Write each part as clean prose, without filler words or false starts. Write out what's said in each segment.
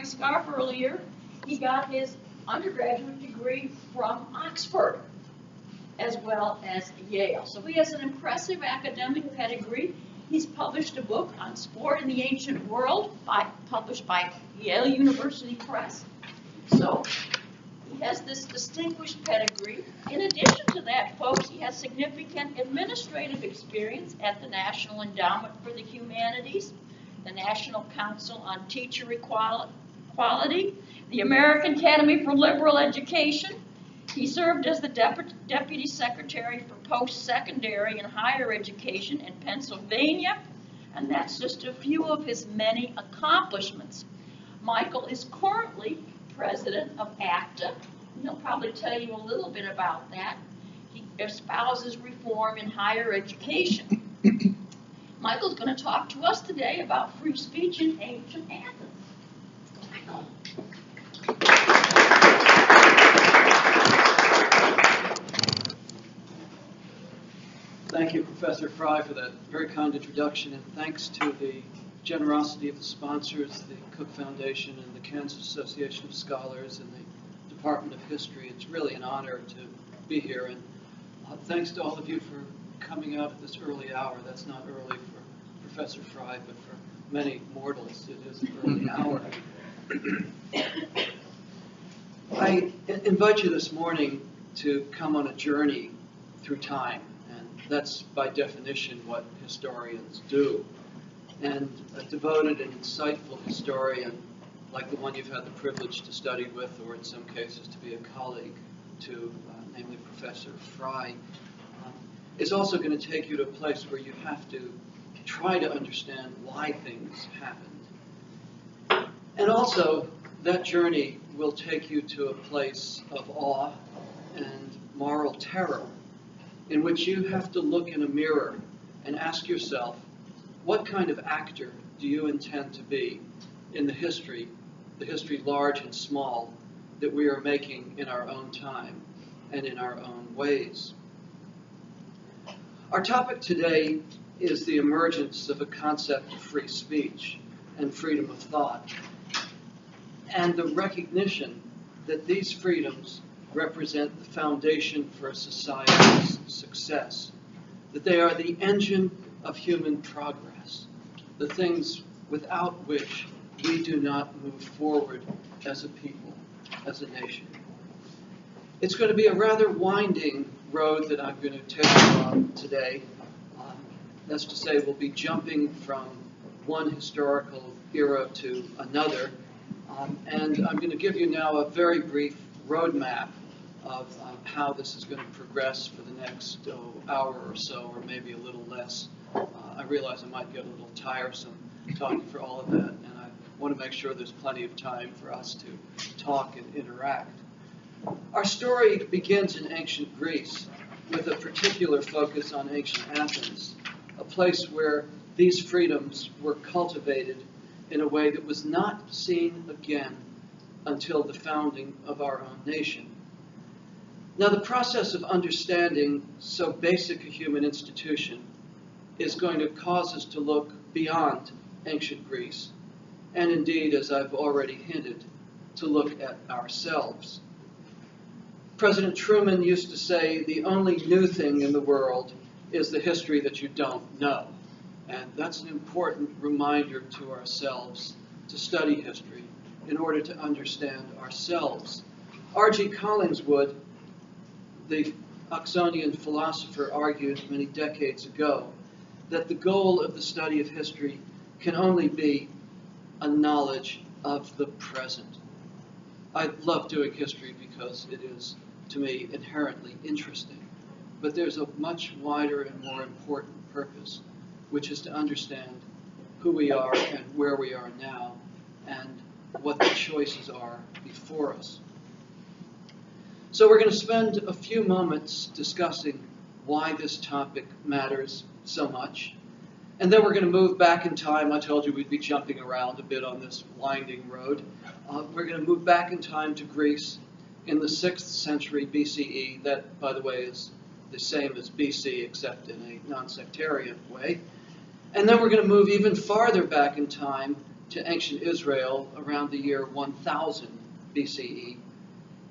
Mary Scarf earlier, he got his undergraduate degree from Oxford, as well as Yale. So he has an impressive academic pedigree. He's published a book on sport in the ancient world, published by Yale University Press. So he has this distinguished pedigree. In addition to that, folks, he has significant administrative experience at the National Endowment for the Humanities, the National Council on Teacher Equality, the American Academy for Liberal Education. He served as the Deputy Secretary for Post-Secondary and Higher Education in Pennsylvania, and that's just a few of his many accomplishments. Michael is currently president of ACTA, and he'll probably tell you a little bit about that. He espouses reform in higher education. Michael's going to talk to us today about free speech in ancient Athens. Michael. Thank you, Professor Fry, for that very kind introduction, and thanks to the generosity of the sponsors, the Cook Foundation and the Kansas Association of Scholars and the Department of History. It's really an honor to be here, and thanks to all of you for coming out at this early hour. That's not early for Professor Fry, but for many mortals, it is an early hour. I invite you this morning to come on a journey through time. That's, by definition, what historians do. And a devoted and insightful historian, like the one you've had the privilege to study with, or in some cases to be a colleague to, namely Professor Fry, is also going to take you to a place where you have to try to understand why things happened. And also, that journey will take you to a place of awe and moral terror, in which you have to look in a mirror and ask yourself, what kind of actor do you intend to be in the history large and small, that we are making in our own time and in our own ways? Our topic today is the emergence of a concept of free speech and freedom of thought, and the recognition that these freedoms represent the foundation for a society's success, that they are the engine of human progress, the things without which we do not move forward as a people, as a nation. It's going to be a rather winding road that I'm going to take you on today. That's to say, we'll be jumping from one historical era to another, and I'm going to give you now a very brief roadmap of how this is going to progress for the next hour or so, or maybe a little less. I realize I might get a little tiresome talking for all of that, and I want to make sure there's plenty of time for us to talk and interact. Our story begins in ancient Greece, with a particular focus on ancient Athens, a place where these freedoms were cultivated in a way that was not seen again until the founding of our own nation. Now, the process of understanding so basic a human institution is going to cause us to look beyond ancient Greece, and indeed, as I've already hinted, to look at ourselves. President Truman used to say, the only new thing in the world is the history that you don't know. And that's an important reminder to ourselves to study history in order to understand ourselves. R.G. Collingswood, the Oxonian philosopher, argued many decades ago that the goal of the study of history can only be a knowledge of the present. I love doing history because it is, to me, inherently interesting. But there's a much wider and more important purpose, which is to understand who we are and where we are now, and what the choices are before us. So we're going to spend a few moments discussing why this topic matters so much. And then we're going to move back in time. I told you we'd be jumping around a bit on this winding road. We're going to move back in time to Greece in the 6th century BCE. That, by the way, is the same as BC, except in a non-sectarian way. And then we're going to move even farther back in time to ancient Israel around the year 1000 BCE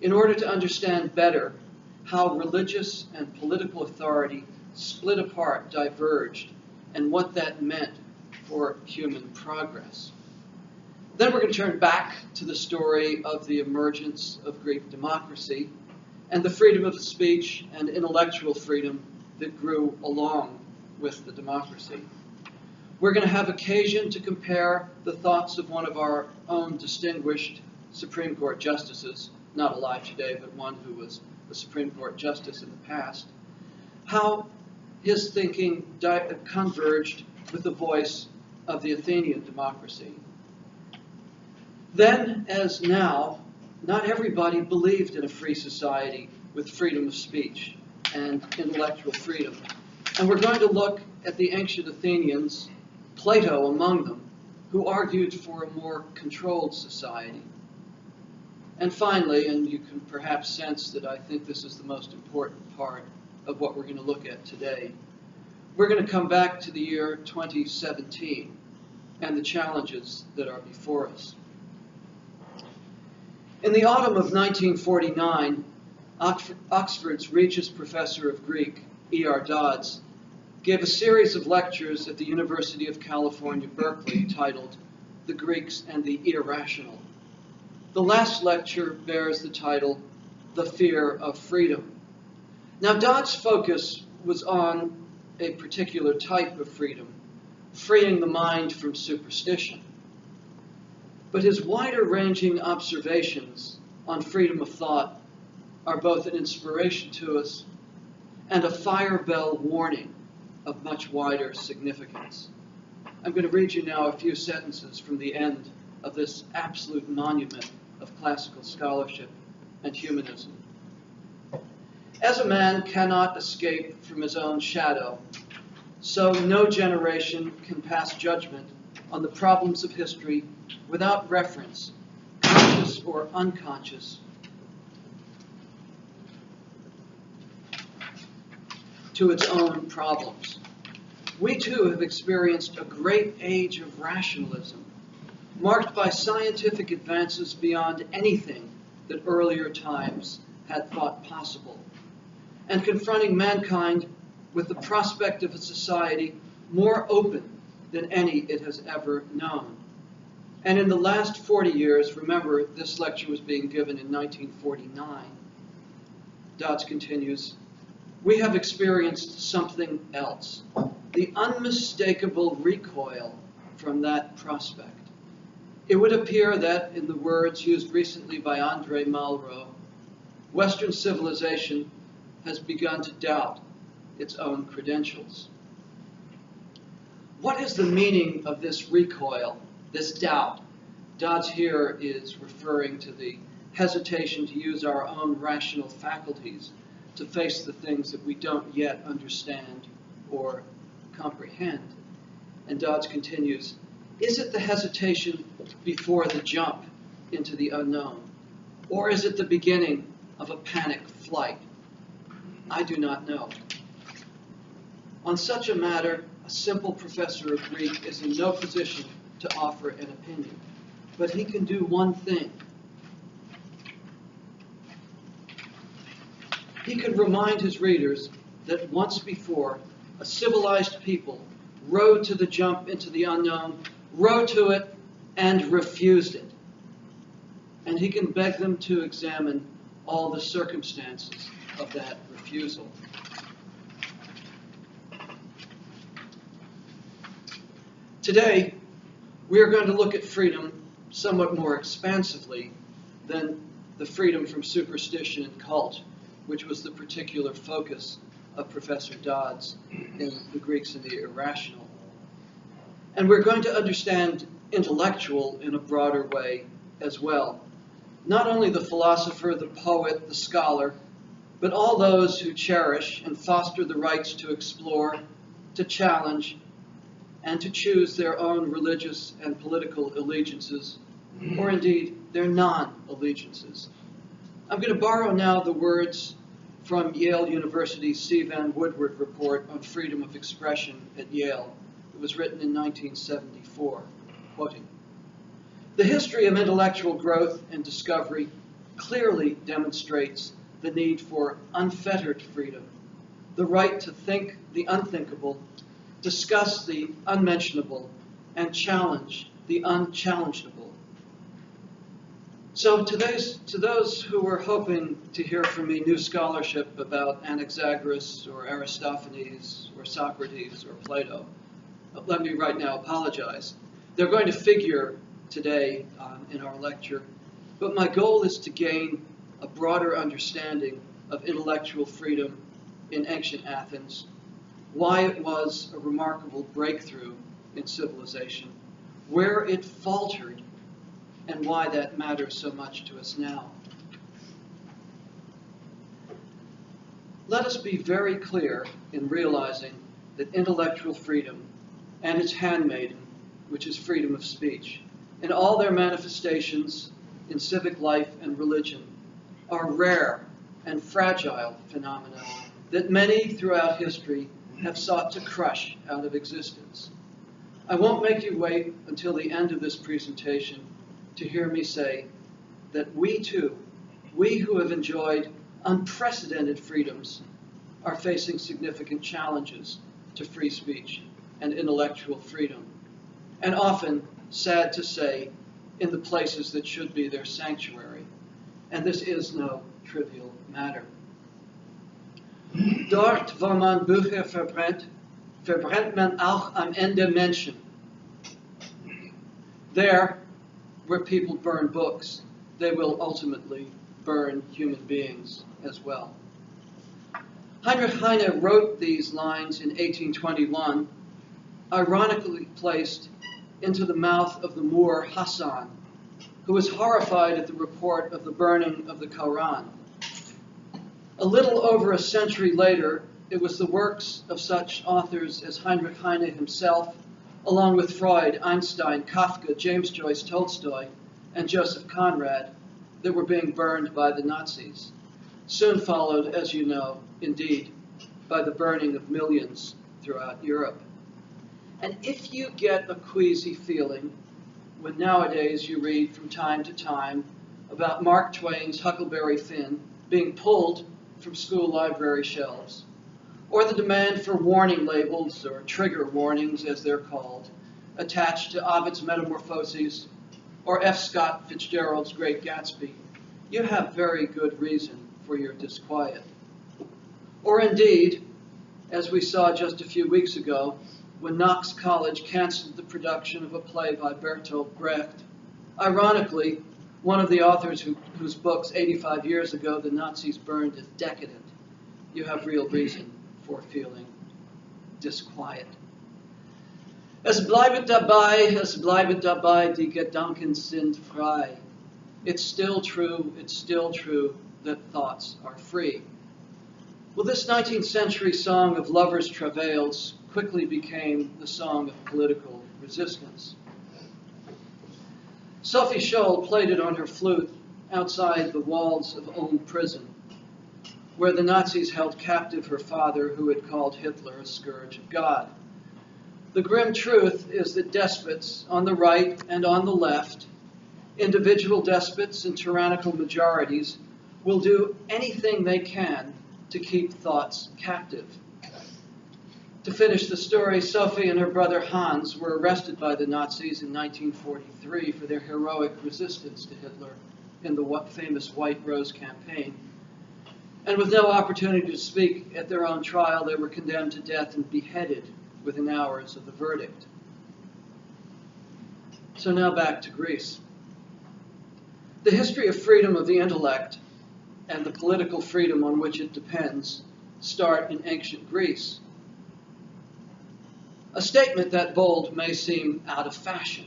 in order to understand better how religious and political authority split apart, diverged, and what that meant for human progress. Then we're going to turn back to the story of the emergence of Greek democracy and the freedom of speech and intellectual freedom that grew along with the democracy. We're going to have occasion to compare the thoughts of one of our own distinguished Supreme Court justices, not alive today, but one who was a Supreme Court justice in the past, how his thinking converged with the voice of the Athenian democracy. Then, as now, not everybody believed in a free society with freedom of speech and intellectual freedom. And we're going to look at the ancient Athenians, Plato among them, who argued for a more controlled society. And finally, and you can perhaps sense that I think this is the most important part of what we're going to look at today, we're going to come back to the year 2017 and the challenges that are before us. In the autumn of 1949, Oxford's Regius Professor of Greek, E.R. Dodds, gave a series of lectures at the University of California, Berkeley, titled The Greeks and the Irrational. The last lecture bears the title, The Fear of Freedom. Now, Dodds' focus was on a particular type of freedom, freeing the mind from superstition. But his wider-ranging observations on freedom of thought are both an inspiration to us and a fire bell warning of much wider significance. I'm going to read you now a few sentences from the end of this absolute monument of classical scholarship and humanism. As a man cannot escape from his own shadow, so no generation can pass judgment on the problems of history without reference, conscious or unconscious, to its own problems. We too have experienced a great age of rationalism, marked by scientific advances beyond anything that earlier times had thought possible, and confronting mankind with the prospect of a society more open than any it has ever known. And in the last 40 years, remember this lecture was being given in 1949, Dodds continues, we have experienced something else, the unmistakable recoil from that prospect. It would appear that, in the words used recently by Andre Malraux, Western civilization has begun to doubt its own credentials. What is the meaning of this recoil, this doubt? Dodds here is referring to the hesitation to use our own rational faculties to face the things that we don't yet understand or comprehend. And Dodds continues, is it the hesitation before the jump into the unknown? Or is it the beginning of a panic flight? I do not know. On such a matter, a simple professor of Greek is in no position to offer an opinion. But he can do one thing. He could remind his readers that once before, a civilized people rode to the jump into the unknown, rode to it, and refused it. And he can beg them to examine all the circumstances of that refusal. Today, we are going to look at freedom somewhat more expansively than the freedom from superstition and cult, which was the particular focus of Professor Dodds in The Greeks and the Irrational. And we're going to understand intellectual in a broader way as well. Not only the philosopher, the poet, the scholar, but all those who cherish and foster the rights to explore, to challenge, and to choose their own religious and political allegiances, or indeed their non-allegiances. I'm going to borrow now the words from Yale University's C. Van Woodward report on freedom of expression at Yale. It was written in 1974, quoting, The history of intellectual growth and discovery clearly demonstrates the need for unfettered freedom, the right to think the unthinkable, discuss the unmentionable, and challenge the unchallengeable. So to those who were hoping to hear from me new scholarship about Anaxagoras or Aristophanes or Socrates or Plato, let me right now apologize. They're going to figure today in our lecture, but my goal is to gain a broader understanding of intellectual freedom in ancient Athens, why it was a remarkable breakthrough in civilization, where it faltered, and why that matters so much to us now. Let us be very clear in realizing that intellectual freedom and its handmaiden, which is freedom of speech, in all their manifestations in civic life and religion, are rare and fragile phenomena that many throughout history have sought to crush out of existence. I won't make you wait until the end of this presentation to hear me say that we too, we who have enjoyed unprecedented freedoms, are facing significant challenges to free speech and intellectual freedom, and often, sad to say, in the places that should be their sanctuary. And this is no trivial matter. Dort, wo man Bücher verbrennt, verbrennt man auch am Ende Menschen. There, where people burn books, they will ultimately burn human beings as well. Heinrich Heine wrote these lines in 1821, ironically placed into the mouth of the Moor Hassan, who was horrified at the report of the burning of the Quran. A little over a century later, it was the works of such authors as Heinrich Heine himself, along with Freud, Einstein, Kafka, James Joyce Tolstoy, and Joseph Conrad, that were being burned by the Nazis. Soon followed, as you know, indeed, by the burning of millions throughout Europe. And if you get a queasy feeling when nowadays you read from time to time about Mark Twain's Huckleberry Finn being pulled from school library shelves, or the demand for warning labels, or trigger warnings as they're called, attached to Ovid's Metamorphoses, or F. Scott Fitzgerald's Great Gatsby, you have very good reason for your disquiet. Or indeed, as we saw just a few weeks ago, when Knox College canceled the production of a play by Bertolt Brecht, ironically, one of the authors whose books 85 years ago the Nazis burned as decadent, you have real reason for feeling disquiet. Es bleibt dabei, die Gedanken sind frei. It's still true that thoughts are free. Well, this 19th century song of lovers' travails quickly became the song of political resistance. Sophie Scholl played it on her flute outside the walls of Ulm prison, where the Nazis held captive her father, who had called Hitler a scourge of God. The grim truth is that despots on the right and on the left, individual despots and tyrannical majorities, will do anything they can to keep thoughts captive. To finish the story, Sophie and her brother Hans were arrested by the Nazis in 1943 for their heroic resistance to Hitler in the famous White Rose campaign. And with no opportunity to speak at their own trial, they were condemned to death and beheaded within hours of the verdict. So now back to Greece. The history of freedom of the intellect and the political freedom on which it depends start in ancient Greece. A statement that bold may seem out of fashion,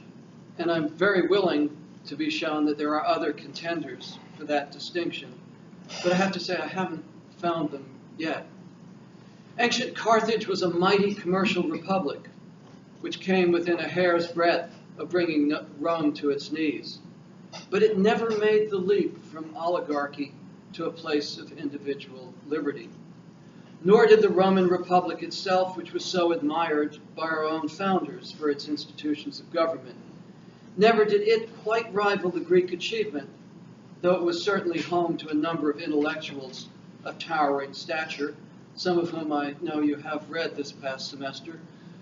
and I'm very willing to be shown that there are other contenders for that distinction, but I have to say I haven't found them yet. Ancient Carthage was a mighty commercial republic, which came within a hair's breadth of bringing Rome to its knees. But it never made the leap from oligarchy to a place of individual liberty. Nor did the Roman Republic itself, which was so admired by our own founders for its institutions of government, Never did it quite rival the Greek achievement, though it was certainly home to a number of intellectuals of towering stature, some of whom I know you have read this past semester.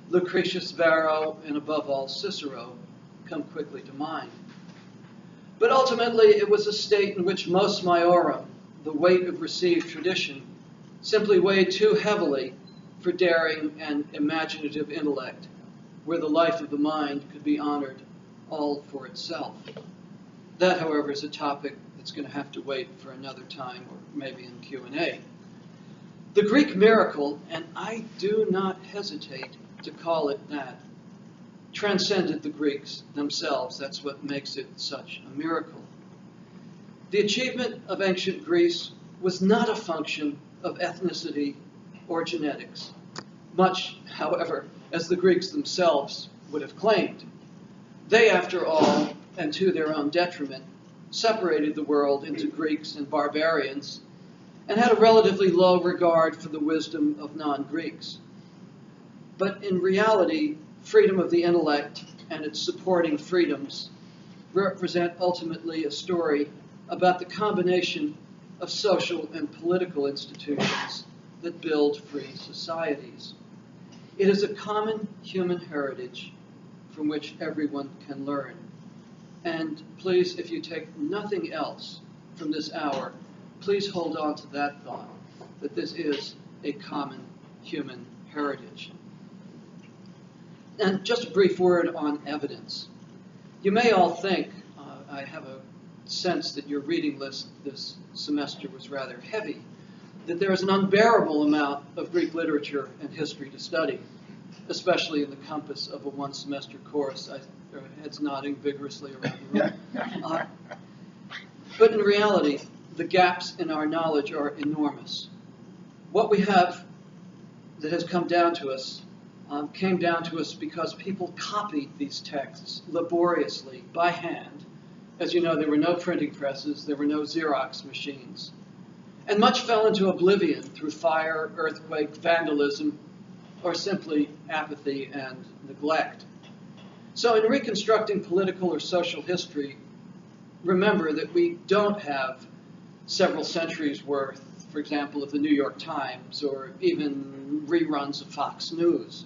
Lucretius Varro, and above all Cicero, come quickly to mind. But ultimately, it was a state in which mos maiorum, the weight of received tradition, simply weighed too heavily for daring and imaginative intellect, where the life of the mind could be honored all for itself. That, however, is a topic that's going to have to wait for another time, or maybe in Q&A. The Greek miracle, and I do not hesitate to call it that, transcended the Greeks themselves. That's what makes it such a miracle. The achievement of ancient Greece was not a function of ethnicity or genetics, much, however, as the Greeks themselves would have claimed. They, after all, and to their own detriment, separated the world into Greeks and barbarians, and had a relatively low regard for the wisdom of non-Greeks. But in reality, freedom of the intellect and its supporting freedoms represent ultimately a story about the combination of social and political institutions that build free societies. It is a common human heritage from which everyone can learn. And please, if you take nothing else from this hour, please hold on to that thought, that this is a common human heritage. And just a brief word on evidence. You may all think, I have a sense that your reading list this semester was rather heavy, that there is an unbearable amount of Greek literature and history to study, especially in the compass of a one-semester course. There are heads nodding vigorously around the room. But in reality, the gaps in our knowledge are enormous. What we have that has come down to us came down to us because people copied these texts laboriously by hand. As you know, there were no printing presses, there were no Xerox machines. And much fell into oblivion through fire, earthquake, vandalism, or simply apathy and neglect. So in reconstructing political or social history, remember that we don't have several centuries worth, for example, of the New York Times or even reruns of Fox News.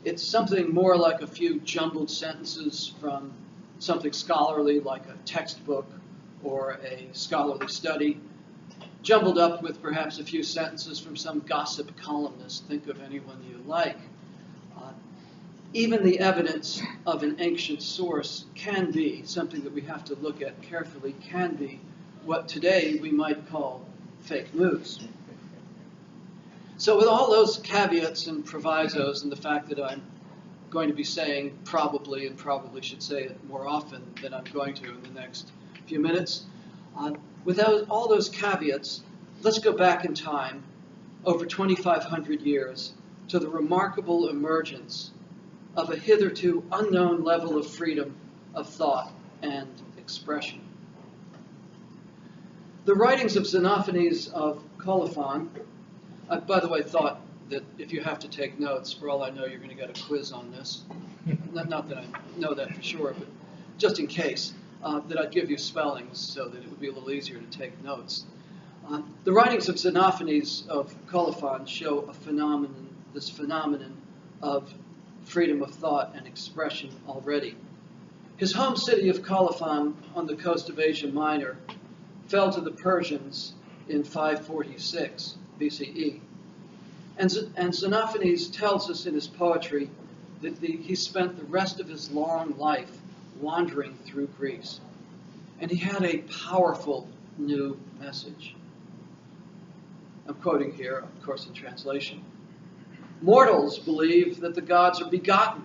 It's something more like a few jumbled sentences from something scholarly like a textbook or a scholarly study, jumbled up with perhaps a few sentences from some gossip columnist. Think of anyone you like. Even the evidence of an ancient source can be something that we have to look at carefully, can be what today we might call fake news. So with all those caveats and provisos and the fact that I'm going to be saying probably, and probably should say it more often than I'm going to in the next few minutes, without all those caveats, let's go back in time over 2,500 years to the remarkable emergence of a hitherto unknown level of freedom of thought and expression. The writings of Xenophanes of Colophon, I, by the way, thought that if you have to take notes, for all I know, you're going to get a quiz on this. Not that I know that for sure, but just in case, that I'd give you spellings so that it would be a little easier to take notes. The writings of Xenophanes of Colophon show a phenomenon, this phenomenon of freedom of thought and expression already. His home city of Colophon on the coast of Asia Minor fell to the Persians in 546 BCE. And Xenophanes tells us in his poetry that he spent the rest of his long life wandering through Greece. And he had a powerful new message. I'm quoting here, of course, in translation. Mortals believe that the gods are begotten,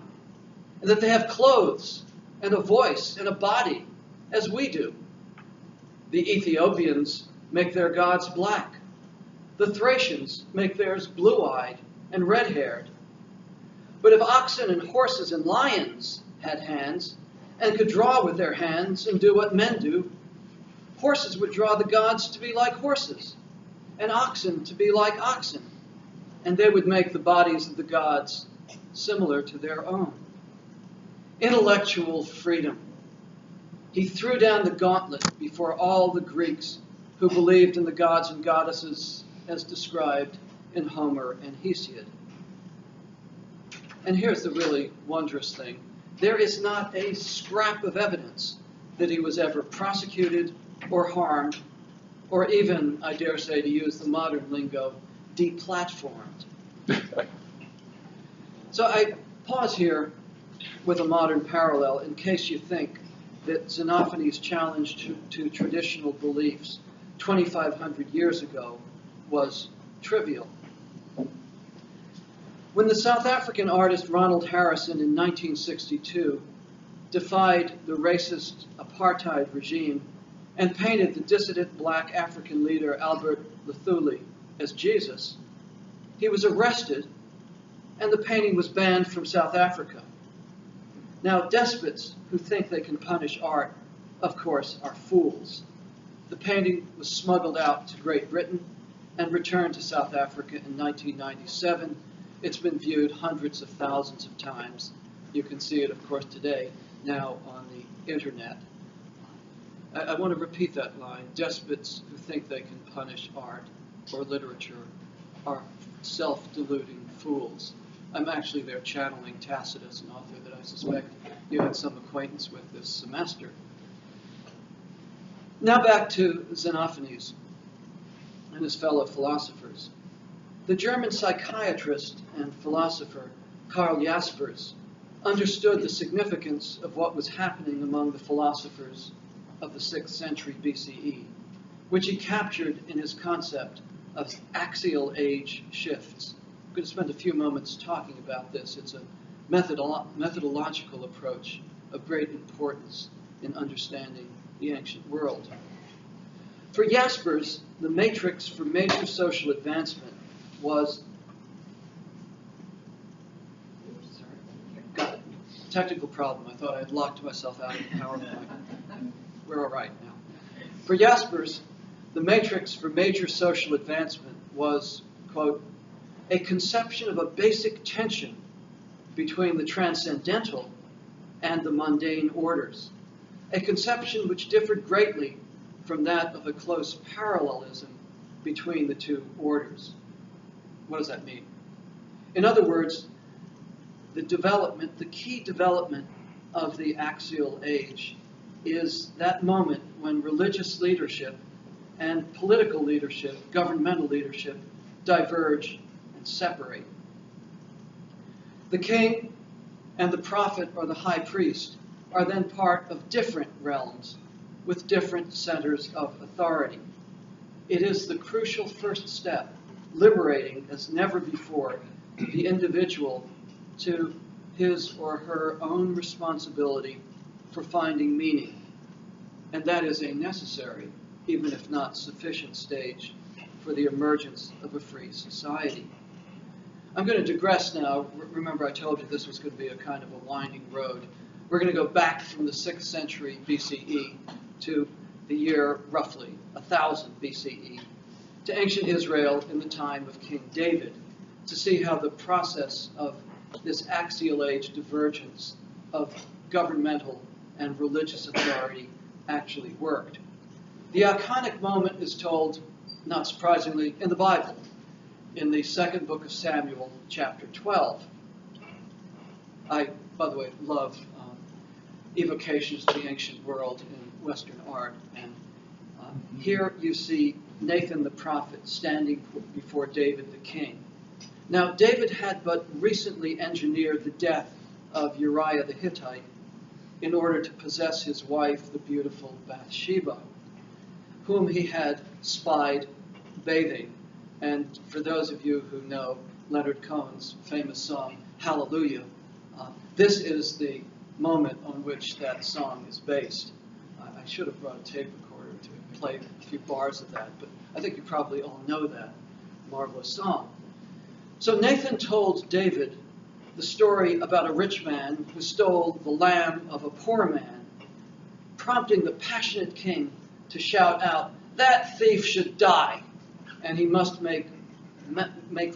and that they have clothes, and a voice, and a body, as we do. The Ethiopians make their gods black. The Thracians make theirs blue-eyed and red-haired. But if oxen and horses and lions had hands, and could draw with their hands and do what men do, horses would draw the gods to be like horses, and oxen to be like oxen, and they would make the bodies of the gods similar to their own. intellectual freedom. He threw down the gauntlet before all the Greeks who believed in the gods and goddesses as described in Homer and Hesiod. And here's the really wondrous thing. There is not a scrap of evidence that he was ever prosecuted or harmed, or even, I dare say, to use the modern lingo, deplatformed. So I pause here with a modern parallel in case you think that Xenophanes' challenge to traditional beliefs 2,500 years ago was trivial. When the South African artist Ronald Harrison in 1962 defied the racist apartheid regime and painted the dissident black African leader Albert Luthuli as Jesus, he was arrested and the painting was banned from South Africa. Now, despots who think they can punish art, of course, are fools. The painting was smuggled out to Great Britain and returned to South Africa in 1997. It's been viewed hundreds of thousands of times. You can see it, of course, today, now on the internet. I want to repeat that line. Despots who think they can punish art or literature are self-deluding fools. I'm actually there channeling Tacitus, an author that I suspect you had some acquaintance with this semester. Now back to Xenophanes and his fellow philosophers. The German psychiatrist and philosopher Karl Jaspers understood the significance of what was happening among the philosophers of the 6th century BCE, which he captured in his concept of axial age shifts. I'm going to spend a few moments talking about this. It's a methodological approach of great importance in understanding the ancient world. For Jaspers, the matrix for major social advancement was, got it, technical problem. I thought I had locked myself out of the PowerPoint. We're all right now. For Jaspers, the matrix for major social advancement was, quote, a conception of a basic tension between the transcendental and the mundane orders, a conception which differed greatly from that of a close parallelism between the two orders. What does that mean? In other words, the key development of the axial age is that moment when religious leadership and political leadership, governmental leadership, diverge and separate. The king and the prophet or the high priest are then part of different realms with different centers of authority. It is the crucial first step, liberating as never before the individual to his or her own responsibility for finding meaning. And that is a necessary, even if not sufficient, stage for the emergence of a free society. I'm going to digress now. Remember, I told you this was going to be a kind of a winding road. We're going to go back from the 6th century BCE to the year roughly 1000 BCE, to ancient Israel in the time of King David, to see how the process of this axial age divergence of governmental and religious authority actually worked. The iconic moment is told, not surprisingly, in the Bible, in the second book of Samuel, chapter 12. I, by the way, love evocations to the ancient world in Western art. And here you see Nathan the prophet standing before David the king. Now, David had but recently engineered the death of Uriah the Hittite in order to possess his wife, the beautiful Bathsheba, whom he had spied bathing. And for those of you who know Leonard Cohen's famous song, Hallelujah, this is the moment on which that song is based. I should have brought a tape recorder to play a few bars of that, but I think you probably all know that marvelous song. So Nathan told David the story about a rich man who stole the lamb of a poor man, prompting the passionate king to shout out, "That thief should die, and he must make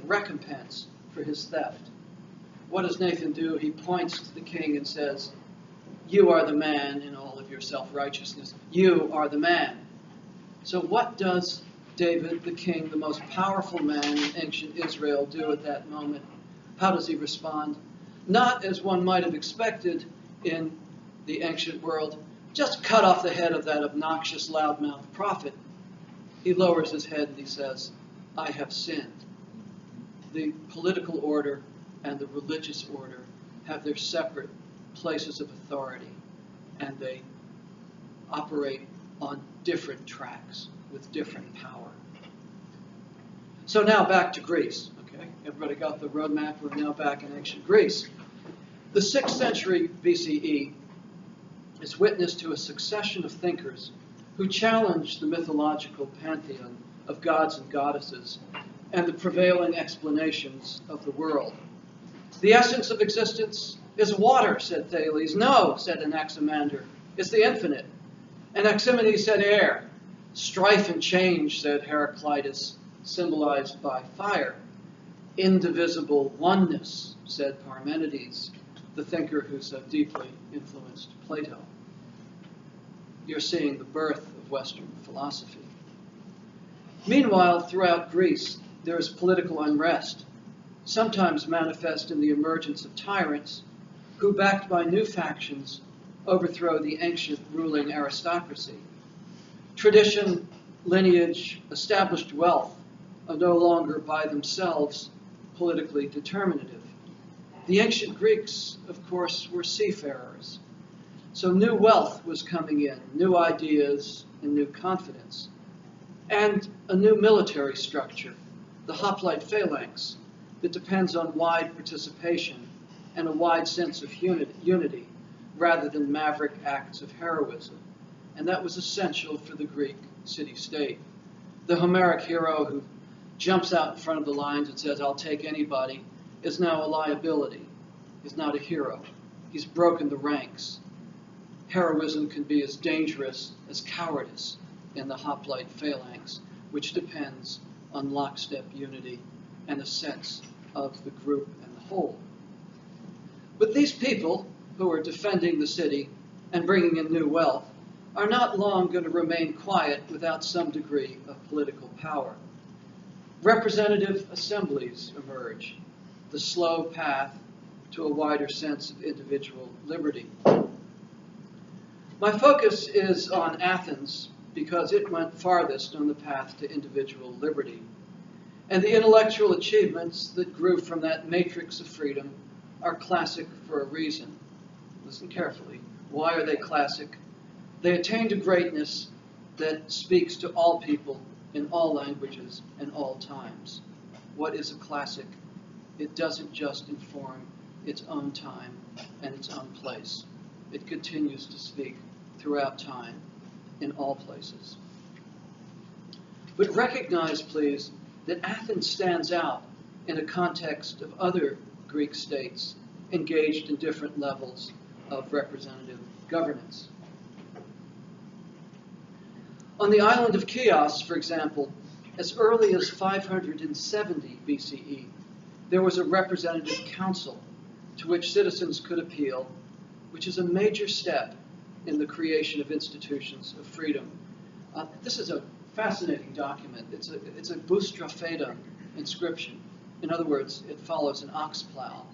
recompense for his theft." What does Nathan do? He points to the king and says, You are the man in all of your self-righteousness. You are the man. So what does David, the king, the most powerful man in ancient Israel, do at that moment? How does he respond? Not as one might have expected in the ancient world, just cut off the head of that obnoxious loudmouth prophet. He lowers his head and he says, I have sinned. The political order and the religious order have their separate places of authority, and they operate on different tracks with different power. So now back to Greece. Okay, everybody got the roadmap? We're now back in ancient Greece. The 6th century BCE is witness to a succession of thinkers who challenged the mythological pantheon of gods and goddesses and the prevailing explanations of the world. The essence of existence is water, said Thales. No, said Anaximander, it's the infinite. Anaximenes said air. Strife and change, said Heraclitus, symbolized by fire. Indivisible oneness, said Parmenides, the thinker who so deeply influenced Plato. You're seeing the birth of Western philosophy. Meanwhile, throughout Greece, there is political unrest, sometimes manifest in the emergence of tyrants who, backed by new factions, overthrow the ancient ruling aristocracy. Tradition, lineage, established wealth are no longer by themselves politically determinative. The ancient Greeks, of course, were seafarers. So new wealth was coming in, new ideas and new confidence, and a new military structure, the hoplite phalanx, that depends on wide participation and a wide sense of unity rather than maverick acts of heroism. And that was essential for the Greek city-state. The Homeric hero who jumps out in front of the lines and says, I'll take anybody, is now a liability. He's not a hero. He's broken the ranks. Heroism can be as dangerous as cowardice in the hoplite phalanx, which depends on lockstep unity and a sense of the group and the whole. But these people who are defending the city and bringing in new wealth are not long going to remain quiet without some degree of political power. Representative assemblies emerge, the slow path to a wider sense of individual liberty. My focus is on Athens because it went farthest on the path to individual liberty. And the intellectual achievements that grew from that matrix of freedom are classic for a reason. Listen carefully. Why are they classic? They attained a greatness that speaks to all people in all languages and all times. What is a classic? It doesn't just inform its own time and its own place. It continues to speak throughout time, in all places. But recognize, please, that Athens stands out in a context of other Greek states engaged in different levels of representative governance. On the island of Chios, for example, as early as 570 BCE, there was a representative council to which citizens could appeal, which is a major step in the creation of institutions of freedom. This is a fascinating document. It's a boustrophaedon inscription. In other words, it follows an ox plow.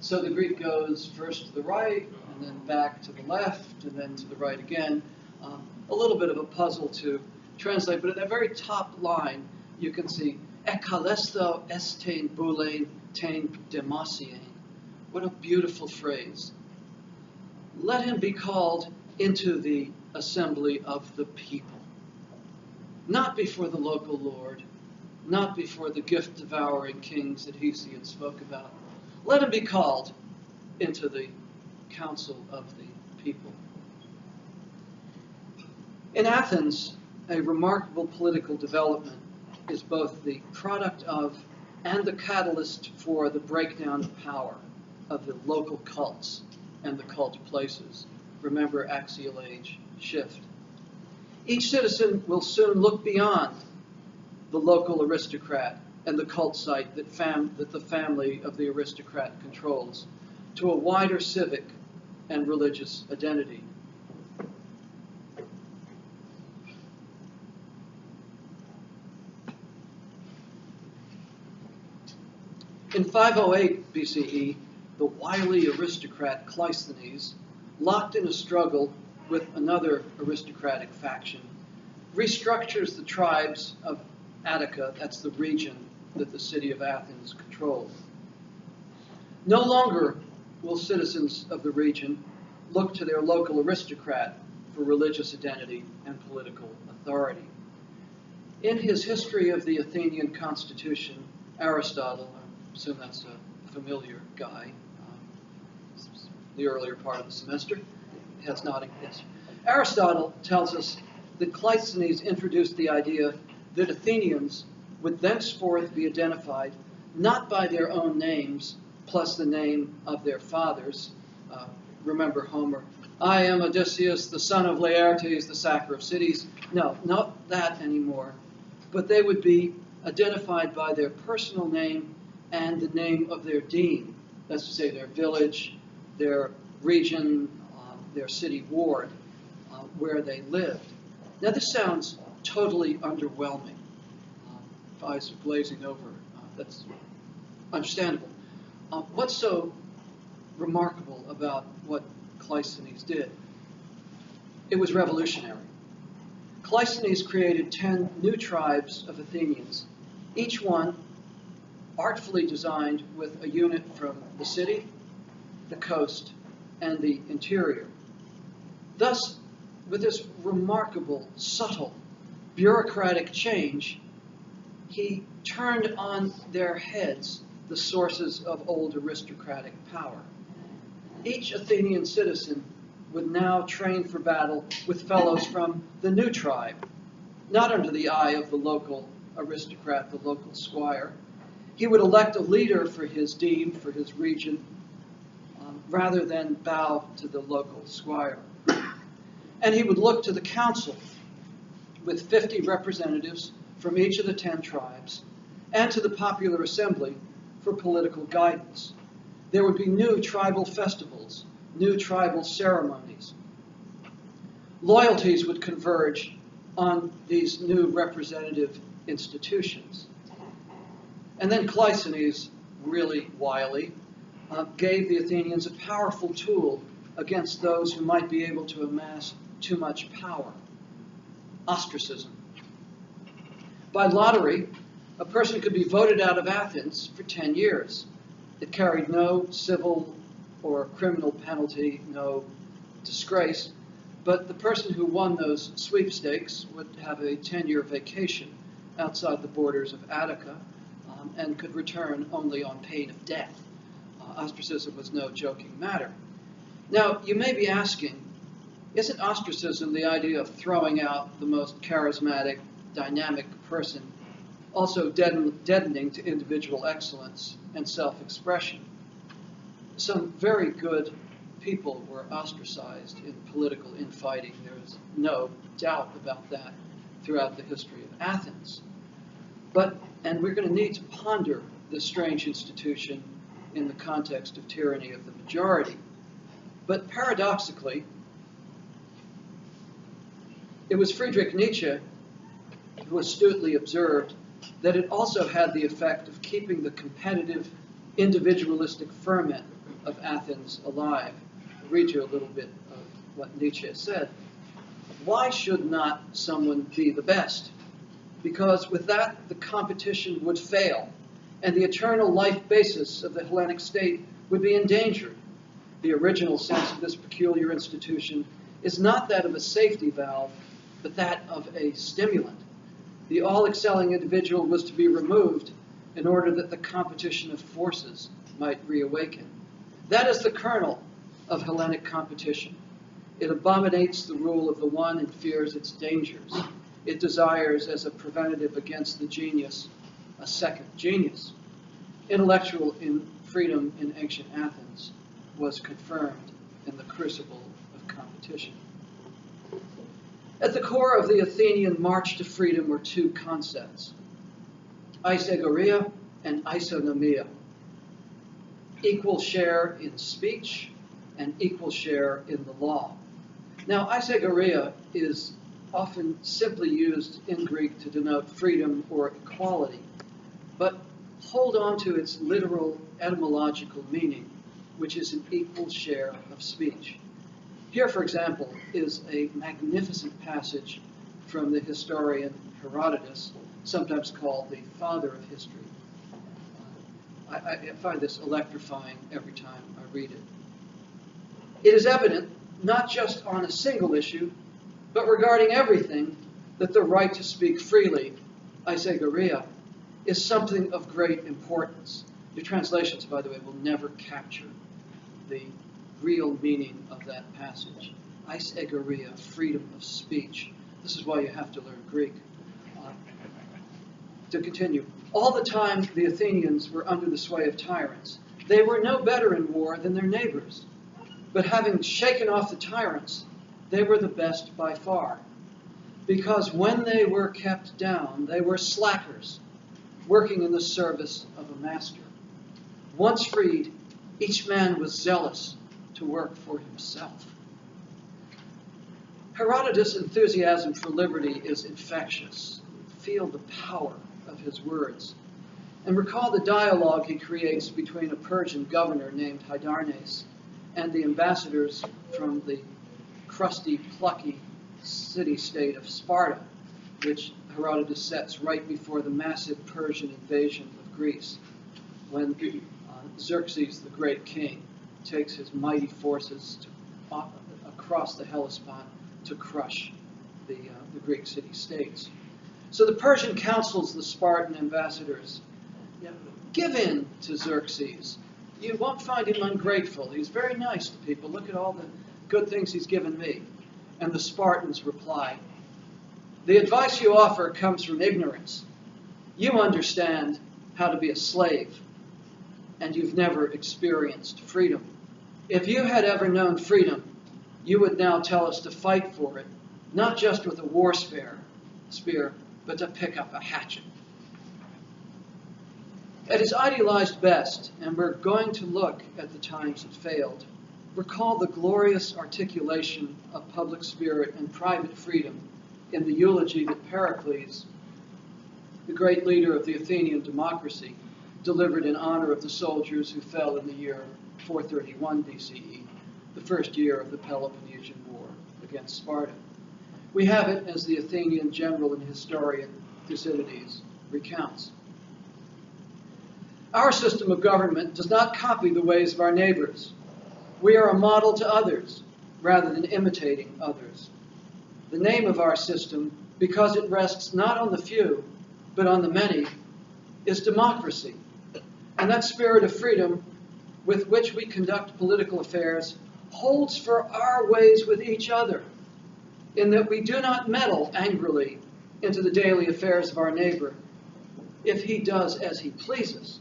So the Greek goes first to the right, and then back to the left, and then to the right again. A little bit of a puzzle to translate, but at that very top line, you can see ekalesto estein boulein tein demosiein. What a beautiful phrase. Let him be called into the assembly of the people. Not before the local lord, not before the gift-devouring kings that Hesiod spoke about. Let him be called into the council of the people. In Athens, a remarkable political development is both the product of and the catalyst for the breakdown of power of the local cults and the cult places. Remember axial age shift. Each citizen will soon look beyond the local aristocrat and the cult site that the family of the aristocrat controls to a wider civic and religious identity. In 508 BCE, the wily aristocrat Cleisthenes, locked in a struggle with another aristocratic faction, restructures the tribes of Attica, that's the region that the city of Athens controlled. No longer will citizens of the region look to their local aristocrat for religious identity and political authority. In his History of the Athenian Constitution, Aristotle, I assume that's a familiar guy, the earlier part of the semester, has nodding, yes. Aristotle tells us that Cleisthenes introduced the idea that Athenians would thenceforth be identified not by their own names plus the name of their fathers. Remember Homer, I am Odysseus, the son of Laertes, the sacker of cities. No, not that anymore. But they would be identified by their personal name and the name of their deme. That's to say their village, their region, their city ward, where they lived. Now this sounds totally underwhelming. Eyes are glazing over. That's understandable. What's so remarkable about what Cleisthenes did? It was revolutionary. Cleisthenes created 10 new tribes of Athenians, each one artfully designed with a unit from the city, the coast, and the interior. Thus, with this remarkable, subtle, bureaucratic change, he turned on their heads the sources of old aristocratic power. Each Athenian citizen would now train for battle with fellows from the new tribe, not under the eye of the local aristocrat, the local squire. He would elect a leader for his deme, for his region, rather than bow to the local squire. And he would look to the council with 50 representatives from each of the 10 tribes, and to the popular assembly for political guidance. There would be new tribal festivals, new tribal ceremonies. Loyalties would converge on these new representative institutions. And then Cleisthenes, really wily, gave the Athenians a powerful tool against those who might be able to amass too much power: ostracism. By lottery, a person could be voted out of Athens for 10 years. It carried no civil or criminal penalty, no disgrace, but the person who won those sweepstakes would have a 10-year vacation outside the borders of Attica and could return only on pain of death. Ostracism was no joking matter. Now, you may be asking, isn't ostracism, the idea of throwing out the most charismatic, dynamic person, also deadening to individual excellence and self-expression? Some very good people were ostracized in political infighting. There is no doubt about that throughout the history of Athens. And we're going to need to ponder this strange institution in the context of tyranny of the majority. But paradoxically, it was Friedrich Nietzsche who astutely observed that it also had the effect of keeping the competitive, individualistic ferment of Athens alive. I'll read you a little bit of what Nietzsche said. Why should not someone be the best? Because with that, the competition would fail, and the eternal life basis of the Hellenic state would be endangered. The original sense of this peculiar institution is not that of a safety valve, but that of a stimulant. The all-excelling individual was to be removed in order that the competition of forces might reawaken. That is the kernel of Hellenic competition. It abominates the rule of the one and fears its dangers. It desires, as a preventative against the genius, a second genius. Intellectual freedom in ancient Athens was confirmed in the crucible of competition. At the core of the Athenian march to freedom were two concepts: isegoria and isonomia, equal share in speech and equal share in the law. Now, isegoria is often simply used in Greek to denote freedom or equality, but hold on to its literal etymological meaning, which is an equal share of speech. Here, for example, is a magnificent passage from the historian Herodotus, sometimes called the father of history. I find this electrifying every time I read it. It is evident, not just on a single issue, but regarding everything, that the right to speak freely, isegoria, is something of great importance. Your translations, by the way, will never capture the real meaning of that passage. Isegoria, freedom of speech. This is why you have to learn Greek. To continue, all the time the Athenians were under the sway of tyrants. They were no better in war than their neighbors. But having shaken off the tyrants, they were the best by far. Because when they were kept down, they were slackers, working in the service of a master. Once freed, each man was zealous to work for himself. Herodotus' enthusiasm for liberty is infectious. Feel the power of his words. And recall the dialogue he creates between a Persian governor named Hydarnes and the ambassadors from the crusty, plucky city-state of Sparta, which Herodotus sets right before the massive Persian invasion of Greece, when Xerxes, the great king, takes his mighty forces across the Hellespont to crush the Greek city-states. So the Persian counsels the Spartan ambassadors, give in to Xerxes. You won't find him ungrateful. He's very nice to people. Look at all the good things he's given me. And the Spartans reply, the advice you offer comes from ignorance. You understand how to be a slave, and you've never experienced freedom. If you had ever known freedom, you would now tell us to fight for it, not just with a war spear, but to pick up a hatchet. At his idealized best, and we're going to look at the times it failed, recall the glorious articulation of public spirit and private freedom in the eulogy that Pericles, the great leader of the Athenian democracy, delivered in honor of the soldiers who fell in the year 431 BCE, the first year of the Peloponnesian War against Sparta. We have it as the Athenian general and historian Thucydides recounts. Our system of government does not copy the ways of our neighbors. We are a model to others, rather than imitating others. The name of our system, because it rests not on the few, but on the many, is democracy. And that spirit of freedom with which we conduct political affairs holds for our ways with each other, in that we do not meddle angrily into the daily affairs of our neighbor if he does as he pleases,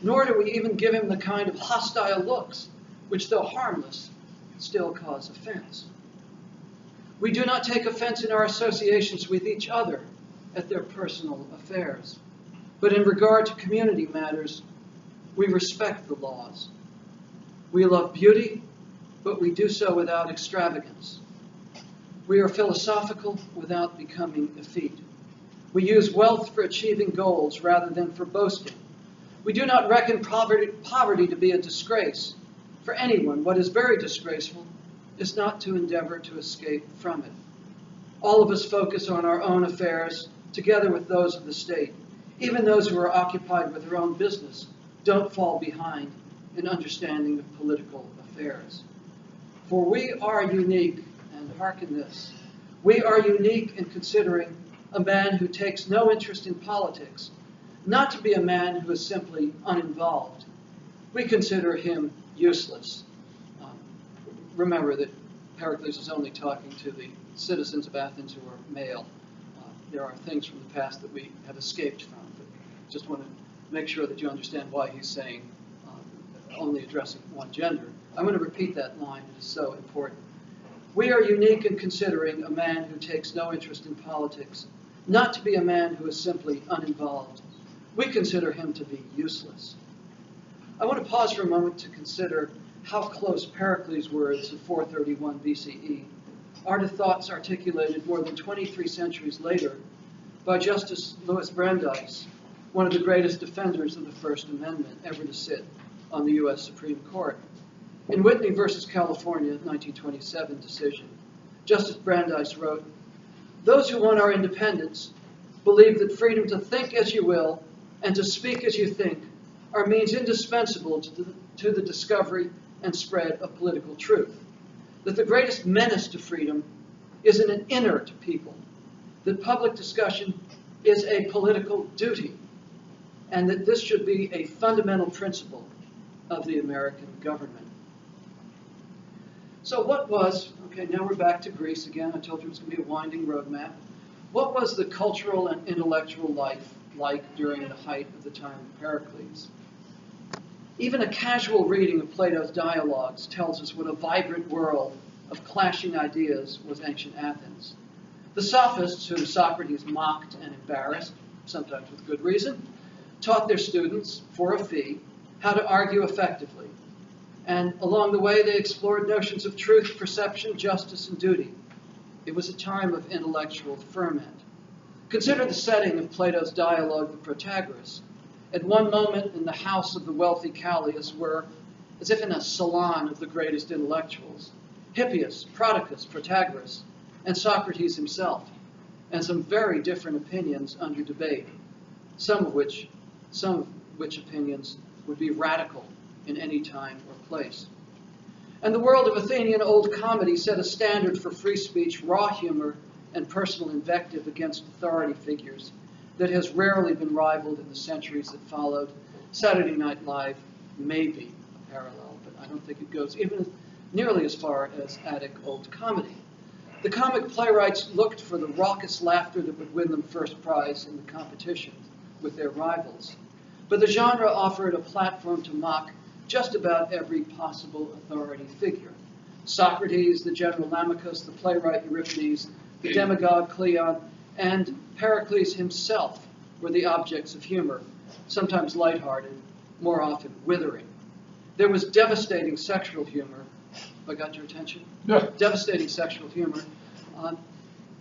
nor do we even give him the kind of hostile looks which, though harmless, still cause offense. We do not take offense in our associations with each other at their personal affairs, but in regard to community matters, we respect the laws. We love beauty, but we do so without extravagance. We are philosophical without becoming effete. We use wealth for achieving goals rather than for boasting. We do not reckon poverty to be a disgrace. For anyone, what is very disgraceful is not to endeavor to escape from it. All of us focus on our own affairs, together with those of the state. Even those who are occupied with their own business don't fall behind in understanding of political affairs. For we are unique, and hearken this, we are unique in considering a man who takes no interest in politics, not to be a man who is simply uninvolved. We consider him useless. Remember that Pericles is only talking to the citizens of Athens who are male. There are things from the past that we have escaped from, but just want to make sure that you understand why he's saying only addressing one gender. I'm going to repeat that line, it is so important. We are unique in considering a man who takes no interest in politics, not to be a man who is simply uninvolved. We consider him to be useless. I want to pause for a moment to consider how close Pericles' words of 431 BCE are to thoughts articulated more than 23 centuries later by Justice Louis Brandeis, one of the greatest defenders of the First Amendment ever to sit on the U.S. Supreme Court. In Whitney versus California, 1927 decision, Justice Brandeis wrote, "Those who want our independence believe that freedom to think as you will and to speak as you think are means indispensable to the discovery and spread of political truth. That the greatest menace to freedom is in an inert people, that public discussion is a political duty, and that this should be a fundamental principle of the American government." So what was, okay, now we're back to Greece again. I told you it was going to be a winding roadmap. What was the cultural and intellectual life like during the height of the time of Pericles? Even a casual reading of Plato's dialogues tells us what a vibrant world of clashing ideas was ancient Athens. The sophists, whom Socrates mocked and embarrassed, sometimes with good reason, taught their students, for a fee, how to argue effectively. And along the way, they explored notions of truth, perception, justice, and duty. It was a time of intellectual ferment. Consider the setting of Plato's dialogue, The Protagoras. At one moment in the house of the wealthy Callias were, as if in a salon of the greatest intellectuals, Hippias, Prodicus, Protagoras, and Socrates himself, and some very different opinions under debate, some of which opinions would be radical in any time or place. And the world of Athenian old comedy set a standard for free speech, raw humor, and personal invective against authority figures that has rarely been rivaled in the centuries that followed. Saturday Night Live may be a parallel, but I don't think it goes even nearly as far as Attic old comedy. The comic playwrights looked for the raucous laughter that would win them first prize in the competition with their rivals. But the genre offered a platform to mock just about every possible authority figure. Socrates, the general Lamachus, the playwright Euripides, the demagogue Cleon, and Pericles himself were the objects of humor, sometimes lighthearted, more often withering. There was devastating sexual humor. Have I got your attention? Yeah. Devastating sexual humor.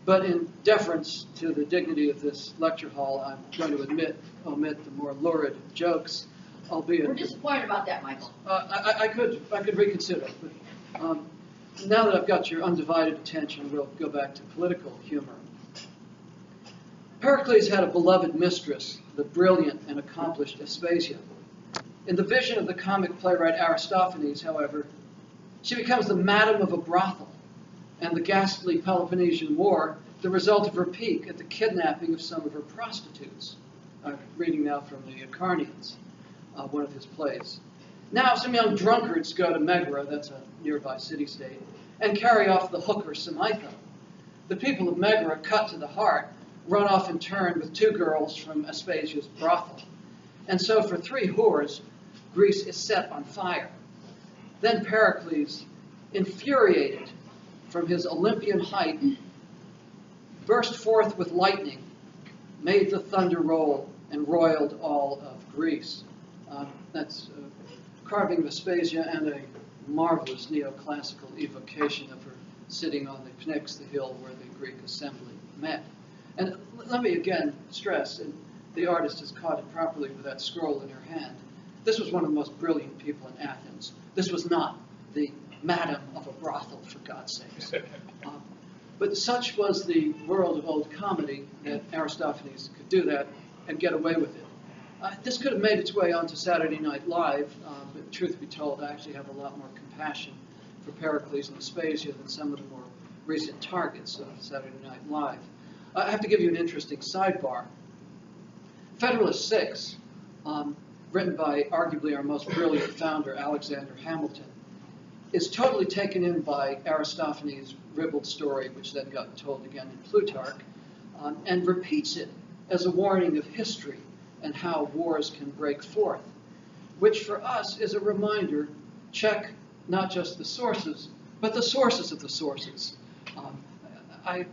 But in deference to the dignity of this lecture hall, I'm going to omit the more lurid jokes, albeit... We're disappointed about that, Michael. I could reconsider. But, now that I've got your undivided attention, we'll go back to political humor. Pericles had a beloved mistress, the brilliant and accomplished Aspasia. In the vision of the comic playwright Aristophanes, however, she becomes the madam of a brothel, and the ghastly Peloponnesian War, the result of her pique at the kidnapping of some of her prostitutes. I'm reading now from the Acharnians, one of his plays. Now some young drunkards go to Megara, that's a nearby city-state, and carry off the hooker Samitha. The people of Megara, cut to the heart, run off in turn with two girls from Aspasia's brothel. And so for 3 whores, Greece is set on fire. Then Pericles, infuriated from his Olympian height, burst forth with lightning, made the thunder roll, and roiled all of Greece. That's carving of Aspasia and a marvelous neoclassical evocation of her sitting on the Pnyx, the hill where the Greek assembly met. And let me again stress, and the artist has caught it properly with that scroll in her hand, this was one of the most brilliant people in Athens. This was not the madam of a brothel, for God's sakes. But such was the world of old comedy that Aristophanes could do that and get away with it. This could have made its way onto Saturday Night Live, but truth be told, I actually have a lot more compassion for Pericles and Aspasia than some of the more recent targets of Saturday Night Live. I have to give you an interesting sidebar. Federalist 6, written by arguably our most brilliant founder, Alexander Hamilton, is totally taken in by Aristophanes' ribald story, which then got told again in Plutarch, and repeats it as a warning of history and how wars can break forth, which for us is a reminder, check not just the sources, but the sources of the sources. I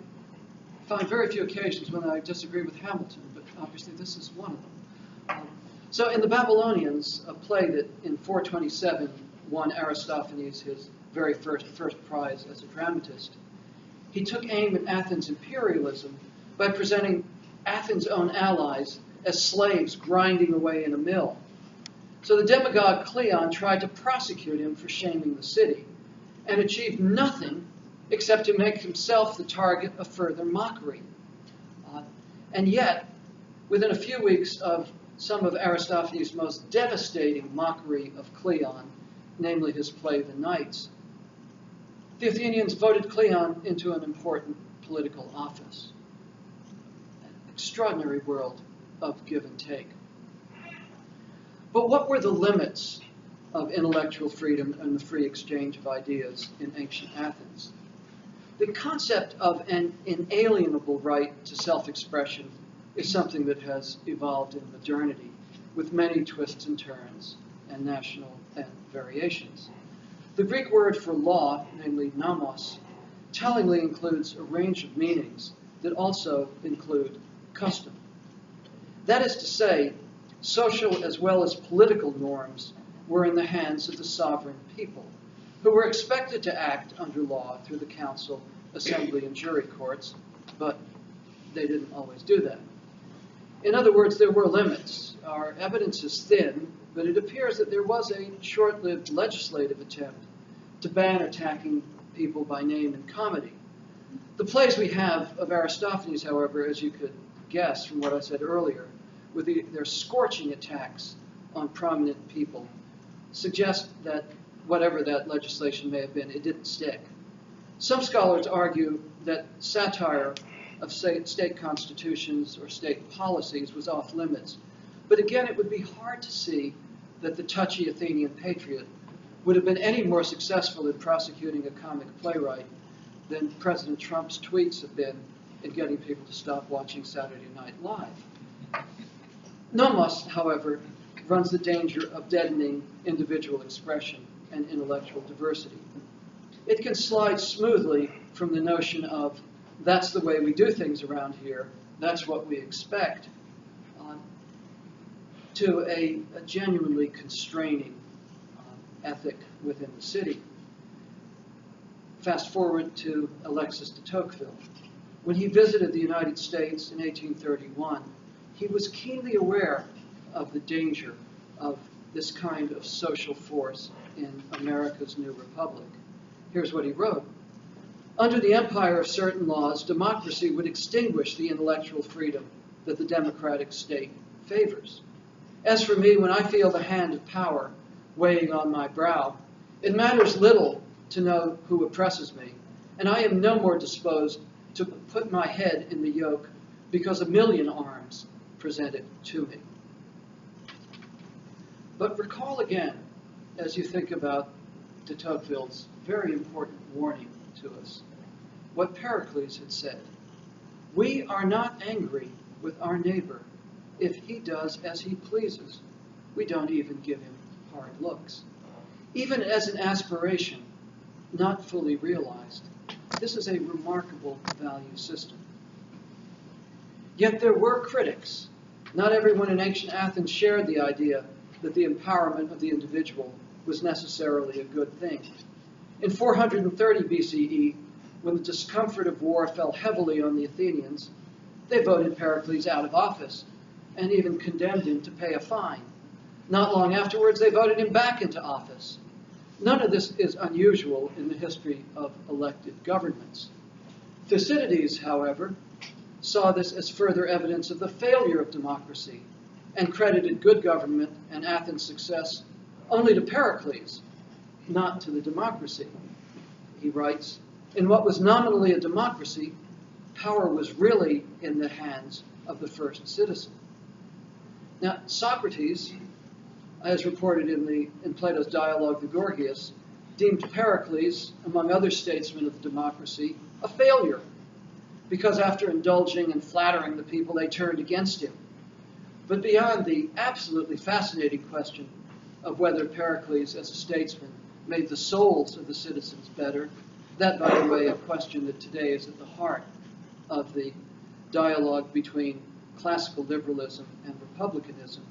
find very few occasions when I disagree with Hamilton, but obviously this is one of them. So in the Babylonians, a play that in 427 won Aristophanes his very first prize as a dramatist, he took aim at Athens' imperialism by presenting Athens' own allies as slaves grinding away in a mill. So the demagogue Cleon tried to prosecute him for shaming the city, and achieved nothing except to make himself the target of further mockery. And yet, within a few weeks of some of Aristophanes' most devastating mockery of Cleon, namely his play The Knights, the Athenians voted Cleon into an important political office. An extraordinary world of give and take. But what were the limits of intellectual freedom and the free exchange of ideas in ancient Athens? The concept of an inalienable right to self-expression is something that has evolved in modernity, with many twists and turns and national and variations. The Greek word for law, namely nomos, tellingly includes a range of meanings that also include custom. That is to say, social as well as political norms were in the hands of the sovereign people, who were expected to act under law through the council, assembly, and jury courts, but they didn't always do that. In other words, there were limits. Our evidence is thin, but it appears that there was a short-lived legislative attempt to ban attacking people by name in comedy. The plays we have of Aristophanes, however, as you could guess from what I said earlier, with their scorching attacks on prominent people, suggest that whatever that legislation may have been, it didn't stick. Some scholars argue that satire of state constitutions or state policies was off limits. But again, it would be hard to see that the touchy Athenian patriot would have been any more successful in prosecuting a comic playwright than President Trump's tweets have been in getting people to stop watching Saturday Night Live. Nomos, however, runs the danger of deadening individual expression and intellectual diversity. It can slide smoothly from the notion of that's the way we do things around here, that's what we expect, to a genuinely constraining ethic within the city. Fast forward to Alexis de Tocqueville. When he visited the United States in 1831, he was keenly aware of the danger of this kind of social force in America's new republic. Here's what he wrote. Under the empire of certain laws, democracy would extinguish the intellectual freedom that the democratic state favors. As for me, when I feel the hand of power weighing on my brow, it matters little to know who oppresses me, and I am no more disposed to put my head in the yoke because a million arms present it to me. But recall again, as you think about de Tocqueville's very important warning to us, what Pericles had said. We are not angry with our neighbor if he does as he pleases. We don't even give him hard looks. Even as an aspiration, not fully realized, this is a remarkable value system. Yet there were critics. Not everyone in ancient Athens shared the idea that the empowerment of the individual was necessarily a good thing. In 430 BCE, when the discomfort of war fell heavily on the Athenians, they voted Pericles out of office and even condemned him to pay a fine. Not long afterwards, they voted him back into office. None of this is unusual in the history of elected governments. Thucydides, however, saw this as further evidence of the failure of democracy and credited good government and Athens' success only to Pericles, not to the democracy. He writes, in what was nominally a democracy, power was really in the hands of the first citizen. Now, Socrates, as reported in Plato's dialogue, the Gorgias, deemed Pericles, among other statesmen of the democracy, a failure, because after indulging and flattering the people, they turned against him. But beyond the absolutely fascinating question of whether Pericles, as a statesman, made the souls of the citizens better, that, by the way, a question that today is at the heart of the dialogue between classical liberalism and republicanism,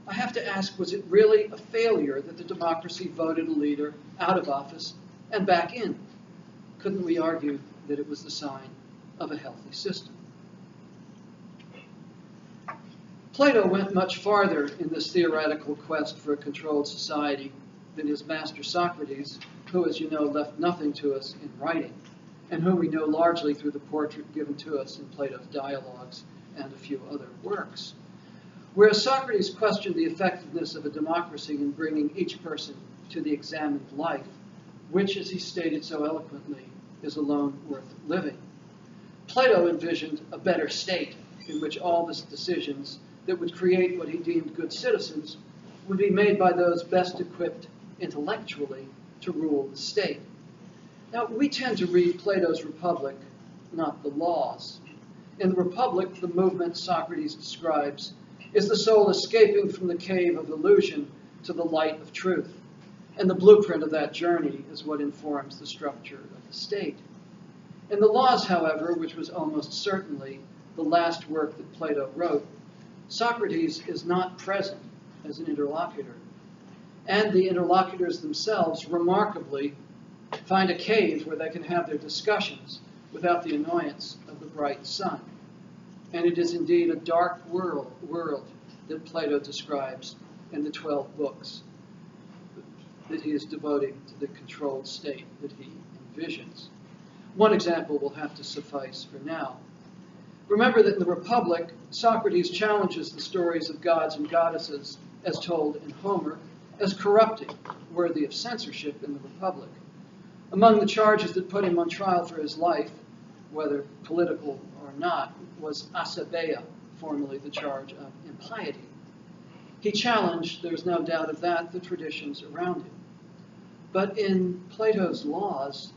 I have to ask, was it really a failure that the democracy voted a leader out of office and back in? Couldn't we argue that it was the sign of a healthy system? Plato went much farther in this theoretical quest for a controlled society than his master Socrates, who, as you know, left nothing to us in writing, and whom we know largely through the portrait given to us in Plato's dialogues and a few other works. Whereas Socrates questioned the effectiveness of a democracy in bringing each person to the examined life, which, as he stated so eloquently, is alone worth living, Plato envisioned a better state in which all the decisions that would create what he deemed good citizens would be made by those best equipped intellectually to rule the state. Now, we tend to read Plato's Republic, not the Laws. In the Republic, the movement Socrates describes is the soul escaping from the cave of illusion to the light of truth. And the blueprint of that journey is what informs the structure of the state. In the Laws, however, which was almost certainly the last work that Plato wrote, Socrates is not present as an interlocutor. And the interlocutors themselves, remarkably, find a cave where they can have their discussions without the annoyance of the bright sun. And it is indeed a dark world that Plato describes in the 12 books that he is devoting to the controlled state that he envisions. One example will have to suffice for now. Remember that in the Republic, Socrates challenges the stories of gods and goddesses as told in Homer as corrupting, worthy of censorship in the Republic. Among the charges that put him on trial for his life, whether political or not, was asabeia, formerly the charge of impiety. He challenged, there's no doubt of that, the traditions around him. But in Plato's Laws,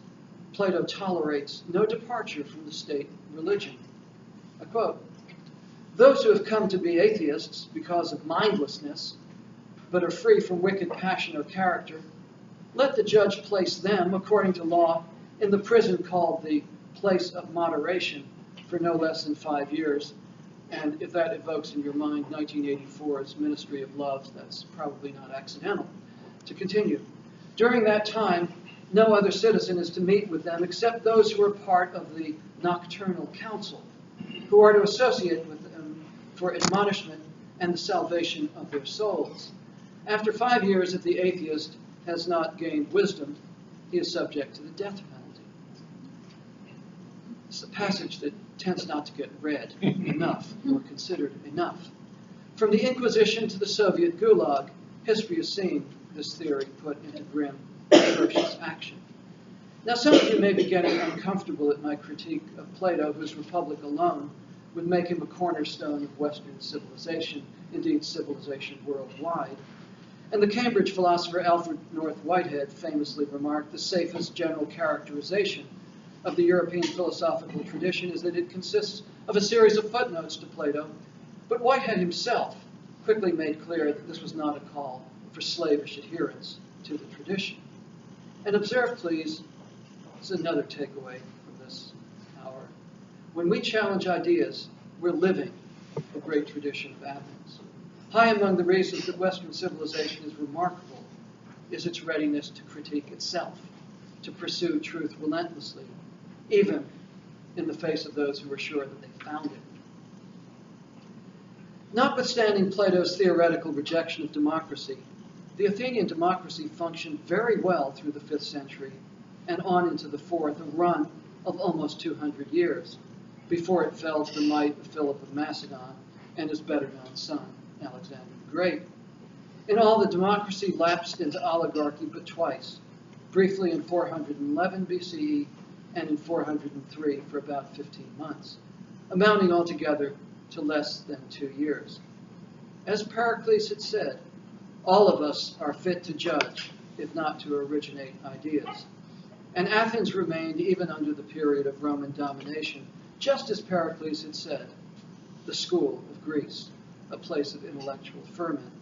Plato tolerates no departure from the state religion. I quote, "Those who have come to be atheists because of mindlessness, but are free from wicked passion or character, let the judge place them, according to law, in the prison called the place of moderation for no less than 5 years." And if that evokes in your mind 1984's Ministry of Love, that's probably not accidental. To continue, during that time, no other citizen is to meet with them except those who are part of the nocturnal council, who are to associate with them for admonishment and the salvation of their souls. After 5 years, if the atheist has not gained wisdom, he is subject to the death penalty. It's a passage that tends not to get read enough or considered enough. From the Inquisition to the Soviet Gulag, history has seen this theory put into grim, atrocious action. Now, some of you may be getting uncomfortable at my critique of Plato, whose Republic alone would make him a cornerstone of Western civilization, indeed civilization worldwide. And the Cambridge philosopher Alfred North Whitehead famously remarked, the safest general characterization of the European philosophical tradition is that it consists of a series of footnotes to Plato, but Whitehead himself quickly made clear that this was not a call for slavish adherence to the tradition. And observe, please, this is another takeaway from this hour. When we challenge ideas, we're living the great tradition of Athens. High among the reasons that Western civilization is remarkable is its readiness to critique itself, to pursue truth relentlessly, even in the face of those who are sure that they found it. Notwithstanding Plato's theoretical rejection of democracy, the Athenian democracy functioned very well through the 5th century and on into the 4th, a run of almost 200 years, before it fell to the might of Philip of Macedon and his better-known son, Alexander the Great. In all, the democracy lapsed into oligarchy but twice, briefly in 411 BCE and in 403 for about 15 months, amounting altogether to less than 2 years. As Pericles had said, all of us are fit to judge, if not to originate ideas. And Athens remained, even under the period of Roman domination, just as Pericles had said, the school of Greece, a place of intellectual ferment.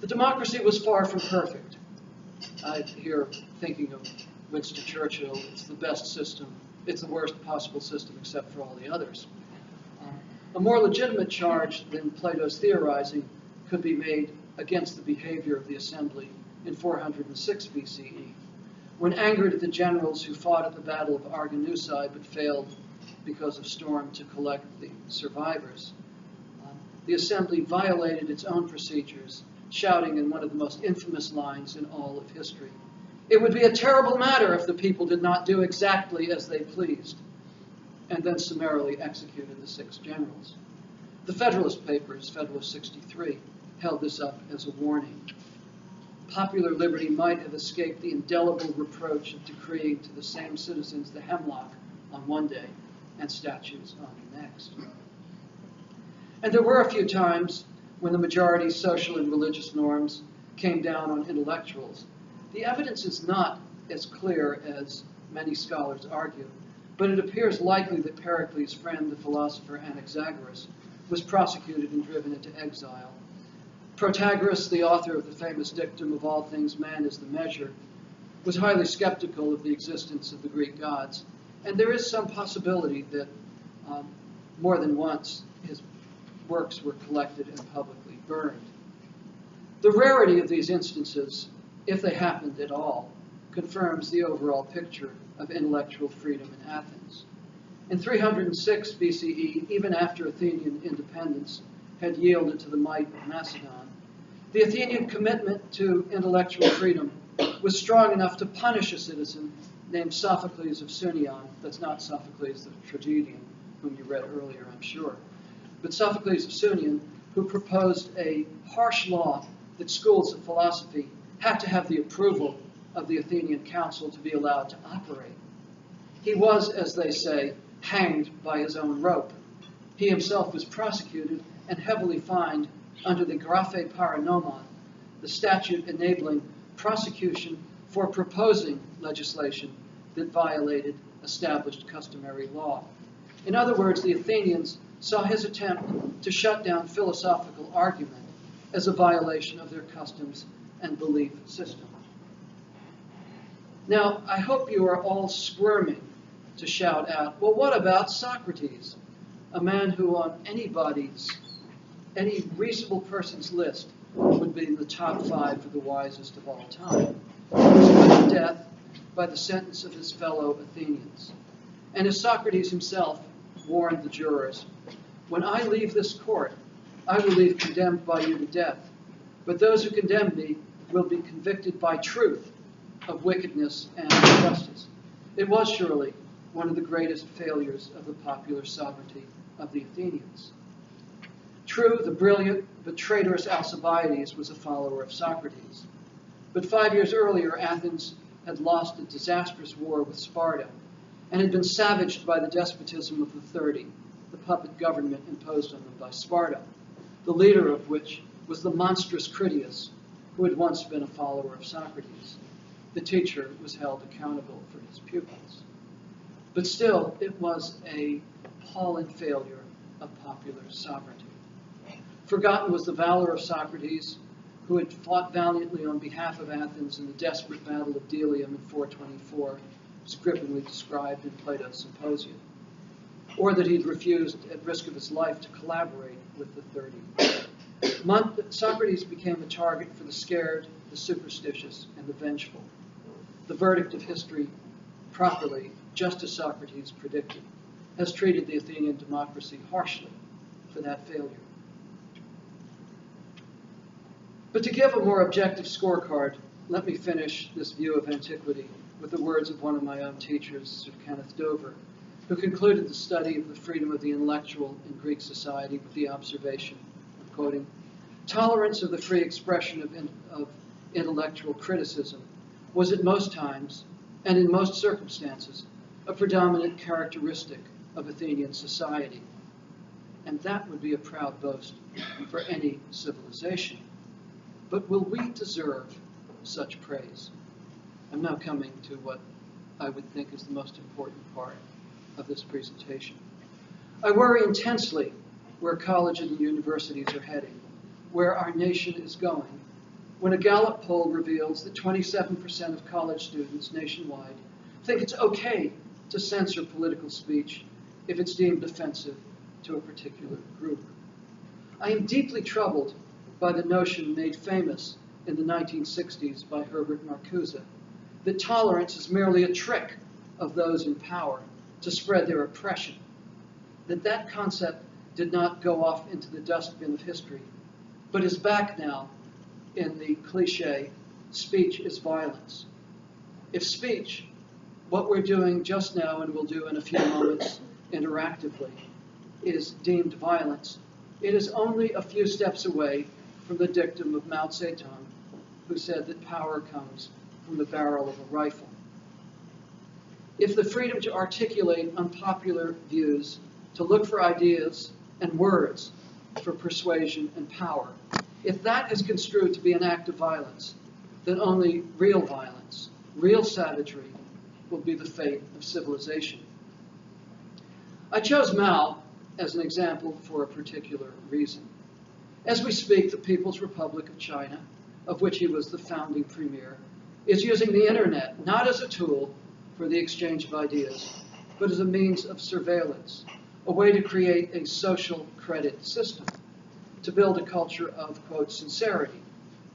The democracy was far from perfect. I hear, thinking of Winston Churchill, it's the best system, it's the worst possible system except for all the others. A more legitimate charge than Plato's theorizing could be made against the behavior of the assembly in 406 BCE, when angered at the generals who fought at the Battle of Arginusae but failed because of storm to collect the survivors. The assembly violated its own procedures, shouting in one of the most infamous lines in all of history, "It would be a terrible matter if the people did not do exactly as they pleased," and then summarily executed the 6 generals. The Federalist Papers, Federalist 63, held this up as a warning. Popular liberty might have escaped the indelible reproach of decreeing to the same citizens the hemlock on one day and statues on the next. And there were a few times when the majority's social and religious norms came down on intellectuals. The evidence is not as clear as many scholars argue, but it appears likely that Pericles' friend, the philosopher Anaxagoras, was prosecuted and driven into exile. Protagoras, the author of the famous dictum "Of all things man is the measure," was highly skeptical of the existence of the Greek gods, and there is some possibility that more than once his works were collected and publicly burned. The rarity of these instances, if they happened at all, confirms the overall picture of intellectual freedom in Athens. In 306 BCE, even after Athenian independence had yielded to the might of Macedon, the Athenian commitment to intellectual freedom was strong enough to punish a citizen named Sophocles of Sunion. That's not Sophocles the tragedian, whom you read earlier, I'm sure, but Sophocles of Sunion, who proposed a harsh law that schools of philosophy had to have the approval of the Athenian council to be allowed to operate. He was, as they say, hanged by his own rope. He himself was prosecuted and heavily fined under the Graphe Paranomon, the statute enabling prosecution for proposing legislation that violated established customary law. In other words, the Athenians saw his attempt to shut down philosophical argument as a violation of their customs and belief system. Now, I hope you are all squirming to shout out, well, what about Socrates, a man who on any reasonable person's list would be in the top 5 for the wisest of all time. He was put to death by the sentence of his fellow Athenians. And as Socrates himself warned the jurors, "When I leave this court, I will leave condemned by you to death. But those who condemn me will be convicted by truth of wickedness and injustice." It was surely one of the greatest failures of the popular sovereignty of the Athenians. True, the brilliant but traitorous Alcibiades was a follower of Socrates. But 5 years earlier, Athens had lost a disastrous war with Sparta and had been savaged by the despotism of the 30, the puppet government imposed on them by Sparta, the leader of which was the monstrous Critias, who had once been a follower of Socrates. The teacher was held accountable for his pupils. But still, it was an appalling failure of popular sovereignty. Forgotten was the valor of Socrates, who had fought valiantly on behalf of Athens in the desperate battle of Delium in 424, as grippingly described in Plato's Symposium, or that he'd refused, at risk of his life, to collaborate with the 30. Socrates became a target for the scared, the superstitious, and the vengeful. The verdict of history, properly, just as Socrates predicted, has treated the Athenian democracy harshly for that failure. But to give a more objective scorecard, let me finish this view of antiquity with the words of one of my own teachers, Sir Kenneth Dover, who concluded the study of the freedom of the intellectual in Greek society with the observation, I'm quoting, "Tolerance of the free expression of intellectual criticism was at most times, and in most circumstances, a predominant characteristic of Athenian society." And that would be a proud boast for any civilization. But will we deserve such praise? I'm now coming to what I would think is the most important part of this presentation. I worry intensely where colleges and universities are heading, where our nation is going, when a Gallup poll reveals that 27% of college students nationwide think it's okay to censor political speech if it's deemed offensive to a particular group. I am deeply troubled by the notion made famous in the 1960s by Herbert Marcuse, that tolerance is merely a trick of those in power to spread their oppression, that concept did not go off into the dustbin of history, but is back now in the cliche, speech is violence. If speech, what we're doing just now and will do in a few moments interactively, is deemed violence, it is only a few steps away from the dictum of Mao Zedong, who said that power comes from the barrel of a rifle. If the freedom to articulate unpopular views, to look for ideas and words for persuasion and power, if that is construed to be an act of violence, then only real violence, real savagery, will be the fate of civilization. I chose Mao as an example for a particular reason. As we speak, the People's Republic of China, of which he was the founding premier, is using the internet not as a tool for the exchange of ideas, but as a means of surveillance, a way to create a social credit system, to build a culture of, quote, sincerity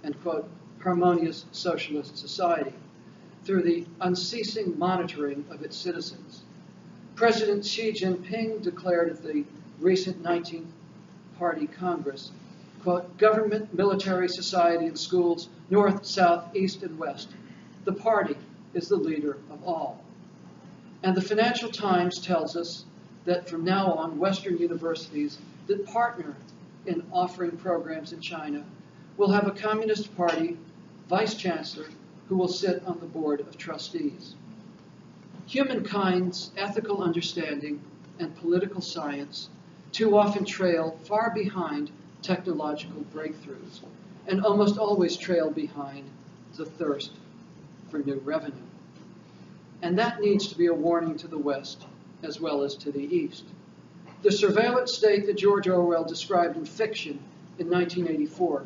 and, quote, harmonious socialist society through the unceasing monitoring of its citizens. President Xi Jinping declared at the recent 19th Party Congress, quote, government, military, society, and schools, north, south, east, and west. The party is the leader of all. And the Financial Times tells us that from now on, Western universities that partner in offering programs in China will have a Communist Party vice chancellor who will sit on the board of trustees. Humankind's ethical understanding and political science too often trail far behind technological breakthroughs, and almost always trail behind the thirst for new revenue. And that needs to be a warning to the West as well as to the East. The surveillance state that George Orwell described in fiction in 1984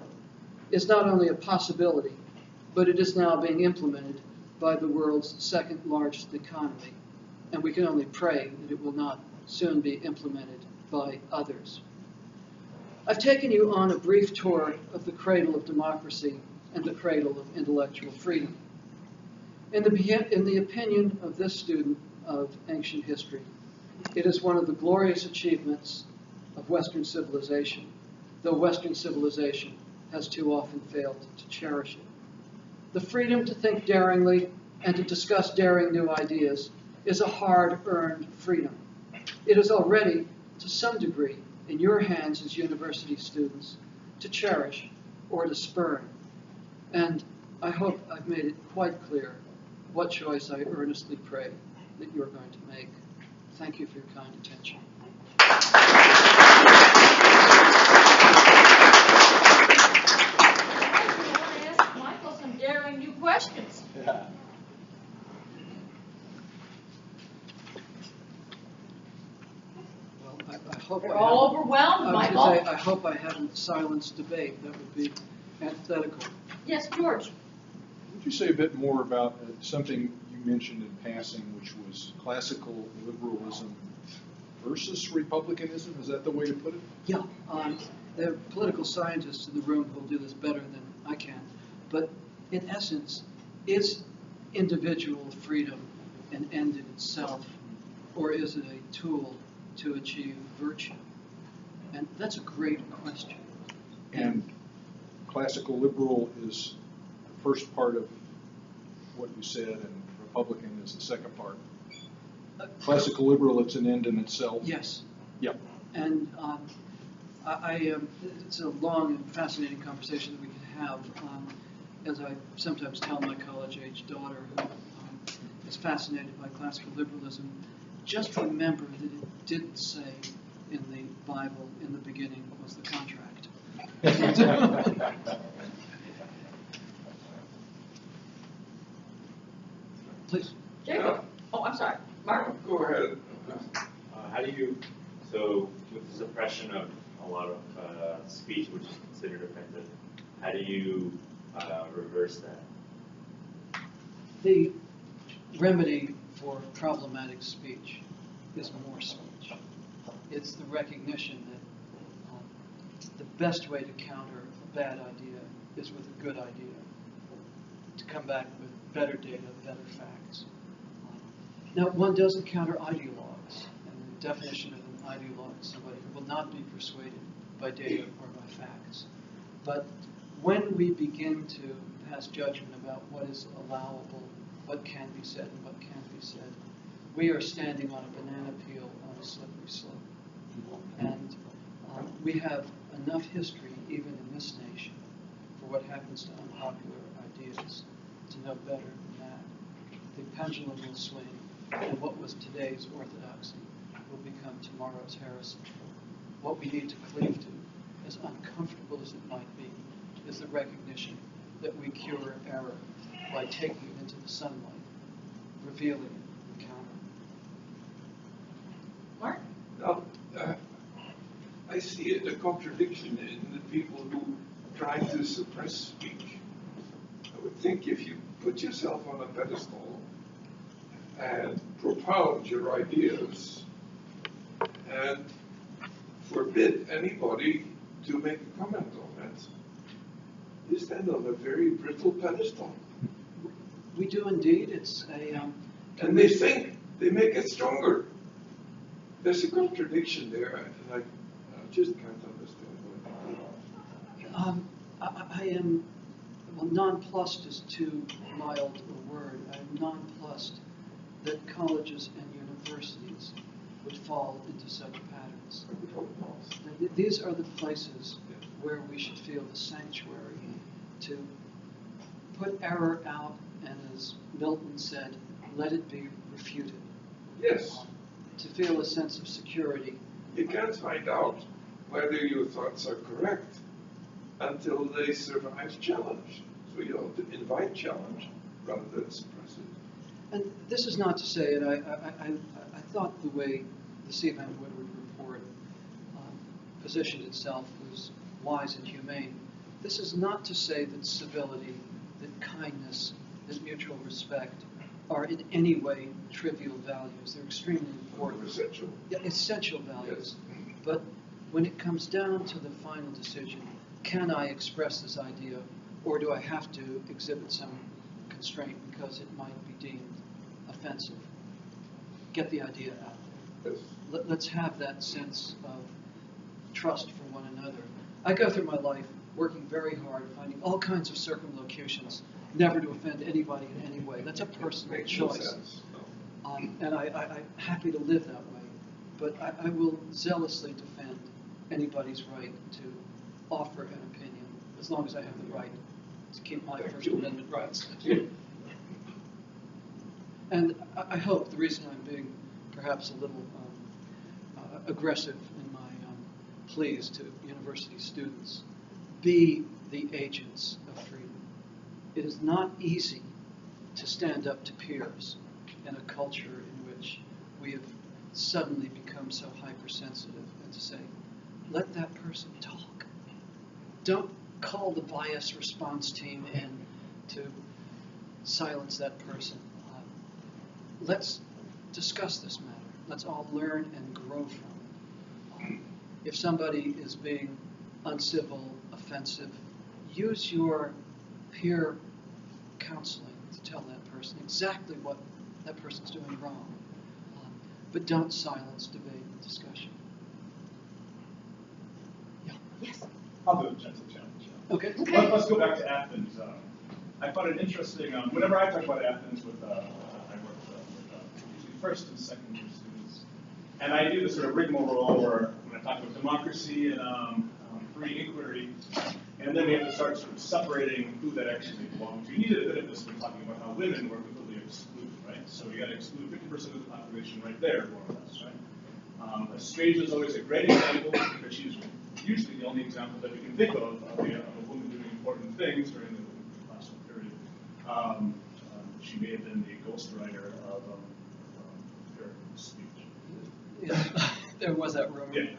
is not only a possibility, but it is now being implemented by the world's second largest economy, and we can only pray that it will not soon be implemented by others. I've taken you on a brief tour of the cradle of democracy and the cradle of intellectual freedom. In the opinion of this student of ancient history, it is one of the glorious achievements of Western civilization, though Western civilization has too often failed to cherish it. The freedom to think daringly and to discuss daring new ideas is a hard-earned freedom. It is already, to some degree, in your hands as university students to cherish or to spurn. And I hope I've made it quite clear what choice I earnestly pray that you're going to make. Thank you for your kind attention. Daring new questions. Yeah. Well, I hope They're all overwhelmed, Michael. I hope I haven't silenced debate. That would be antithetical. Yes, George. Would you say a bit more about something you mentioned in passing, which was classical liberalism versus republicanism? Is that the way to put it? Yeah. There are political scientists in the room who will do this better than I can. But in essence, is individual freedom an end in itself, or is it a tool to achieve virtue? And that's a great question. And classical liberal is the first part of what you said, and Republican is the second part. Classical liberal, it's an end in itself. Yes. Yep. And it's a long and fascinating conversation that we can have. As I sometimes tell my college-age daughter, who is fascinated by classical liberalism, just remember that it didn't say in the Bible, in the beginning was the contract. Please. Jacob. Oh, I'm sorry. Mark. Go ahead. How do you, so with the suppression of a lot of speech which is considered offensive, how do you reverse that? The remedy for problematic speech is more speech. It's the recognition that the best way to counter bad idea is with a good idea, to come back with better data, better facts. Now, one does encounter ideologues, and the definition of an ideologue is somebody who will not be persuaded by data or by facts. But when we begin to pass judgment about what is allowable, what can be said and what can't be said, we are standing on a banana peel on a slippery slope. And we have enough history, even in this nation, for what happens to unpopular ideas, to know better than that. The pendulum will swing, and what was today's orthodoxy will become tomorrow's heresy. What we need to cleave to, as uncomfortable as it might be, is the recognition that we cure error by taking it into the sunlight, revealing it, encountering it. Mark? Now, I see a contradiction in the people who try to suppress speech. I would think if you put yourself on a pedestal and propound your ideas and forbid anybody to make a comment on it, you stand on a very brittle pedestal. We do indeed. It's a. And they think they make it stronger. There's a contradiction there, and I just can't understand why. I am, well, nonplussed is too mild a word. I am nonplussed that colleges and universities would fall into such patterns. These are the places where we should feel the sanctuary to put error out, and as Milton said, let it be refuted. Yes. To feel a sense of security. You can't find out whether your thoughts are correct until they survive challenge. So you have to invite challenge rather than suppress it. And this is not to say, and I thought the way the C. Van Woodward report positioned itself was wise and humane. This is not to say that civility, that kindness, that mutual respect are in any way trivial values. They're extremely important. Essential. Yeah, essential values. Yes. But when it comes down to the final decision, can I express this idea, or do I have to exhibit some constraint because it might be deemed offensive? Get the idea out there. Yes. Let's have that sense of trust for one another. I go through my life working very hard, finding all kinds of circumlocutions, never to offend anybody in any way. That's a personal Makes no choice. sense. And I'm happy to live that way. But I will zealously defend anybody's right to offer an opinion, as long as I have the right to keep my First Amendment rights. And I hope the reason I'm being perhaps a little aggressive in my pleas to university students, be the agents of freedom. It is not easy to stand up to peers in a culture in which we have suddenly become so hypersensitive, and to say, let that person talk. Don't call the bias response team in to silence that person. Let's discuss this matter. Let's all learn and grow from it. If somebody is being uncivil, offensive, use your peer counseling to tell that person exactly what that person's doing wrong. But don't silence debate and discussion. Yeah. Yes. I'll do a gentle challenge. Okay. Let's go back to Athens. I found it interesting. Whenever I talk about Athens with, I work with usually first and second year students, and I do this sort of rigmarole where when I talk about democracy and free inquiry, and then we have to start sort of separating who that actually belongs to. You needed a bit of this when talking about how women were completely excluded, right? So you got to exclude 50% of the population right there, more or less, right? Estranged is always a great example because she's usually the only example that we can think of a woman doing important things during the classical period. She may have been the ghostwriter of Pericles' speech. Yes. There was that rumor. Yeah.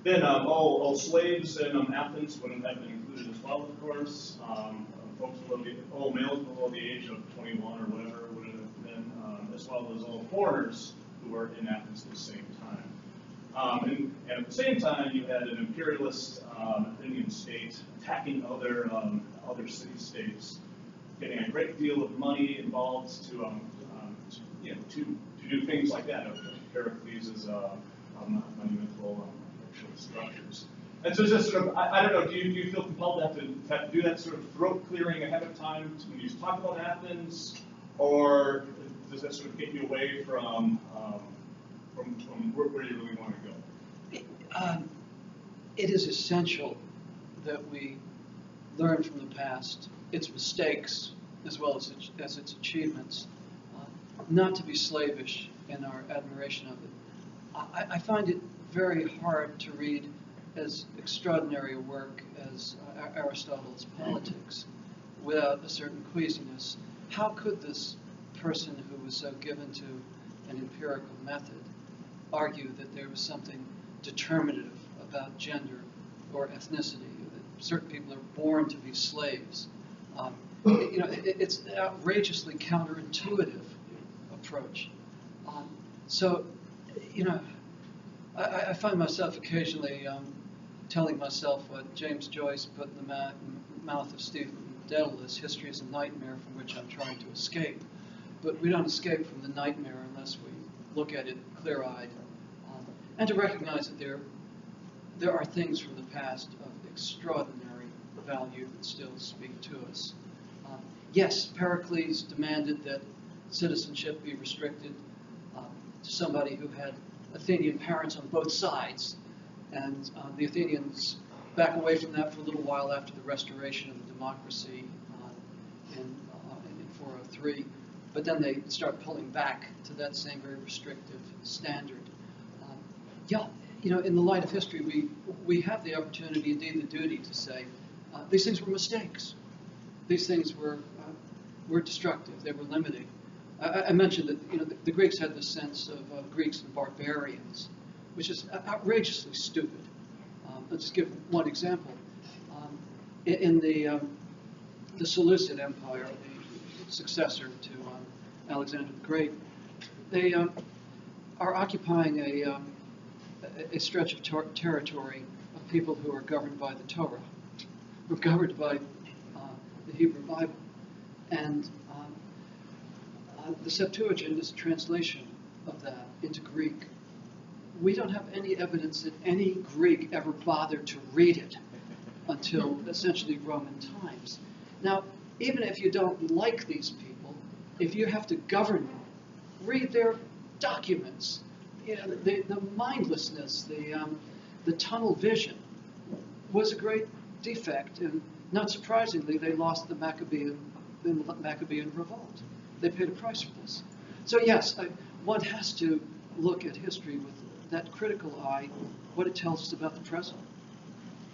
Then all slaves in Athens would have been included as well, of course. Folks all males below the age of 21 or whatever would have been, as well as all foreigners who were in Athens at the same time. And at the same time, you had an imperialist Athenian state attacking other city-states, getting a great deal of money involved to do things like that. Pericles' monumental architectural structures. And so it's just sort of, I don't know, do you feel compelled to have to do that sort of throat clearing ahead of time when you talk about Athens, or does that sort of get you away from where you really want to go? It is essential that we learn from the past, its mistakes, as well as its achievements, not to be slavish in our admiration of it. I find it very hard to read as extraordinary a work as Aristotle's Politics without a certain queasiness. How could this person who was so given to an empirical method argue that there was something determinative about gender or ethnicity, that certain people are born to be slaves? It's an outrageously counterintuitive approach. I find myself occasionally telling myself what James Joyce put in the mouth of Stephen Dedalus, history is a nightmare from which I'm trying to escape. But we don't escape from the nightmare unless we look at it clear-eyed, and to recognize that there are things from the past of extraordinary value that still speak to us. Yes, Pericles demanded that citizenship be restricted to somebody who had Athenian parents on both sides, and the Athenians back away from that for a little while after the restoration of the democracy in 403, but then they start pulling back to that same very restrictive standard. In the light of history, we have the opportunity, indeed the duty, to say these things were mistakes. These things were destructive. They were limiting. I mentioned that the Greeks had this sense of Greeks and barbarians, which is outrageously stupid. Let's just give one example. In the Seleucid Empire, the successor to Alexander the Great, they are occupying a stretch of territory of people who are governed by the Torah, who are governed by the Hebrew Bible. And the Septuagint is a translation of that into Greek. We don't have any evidence that any Greek ever bothered to read it until essentially Roman times. Now, even if you don't like these people, if you have to govern them, read their documents. The mindlessness, the tunnel vision was a great defect, and not surprisingly, they lost the Maccabean revolt. They paid a price for this. So yes, one has to look at history with that critical eye, what it tells us about the present.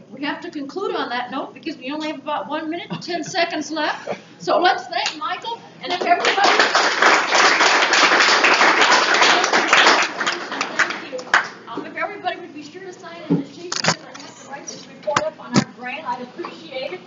We have to conclude on that note because we only have about 1 minute and 10 seconds left. So let's thank Michael, and if everybody... Thank you. If everybody would be sure to sign in the sheet because I have to write this report up on our grant, I'd appreciate it.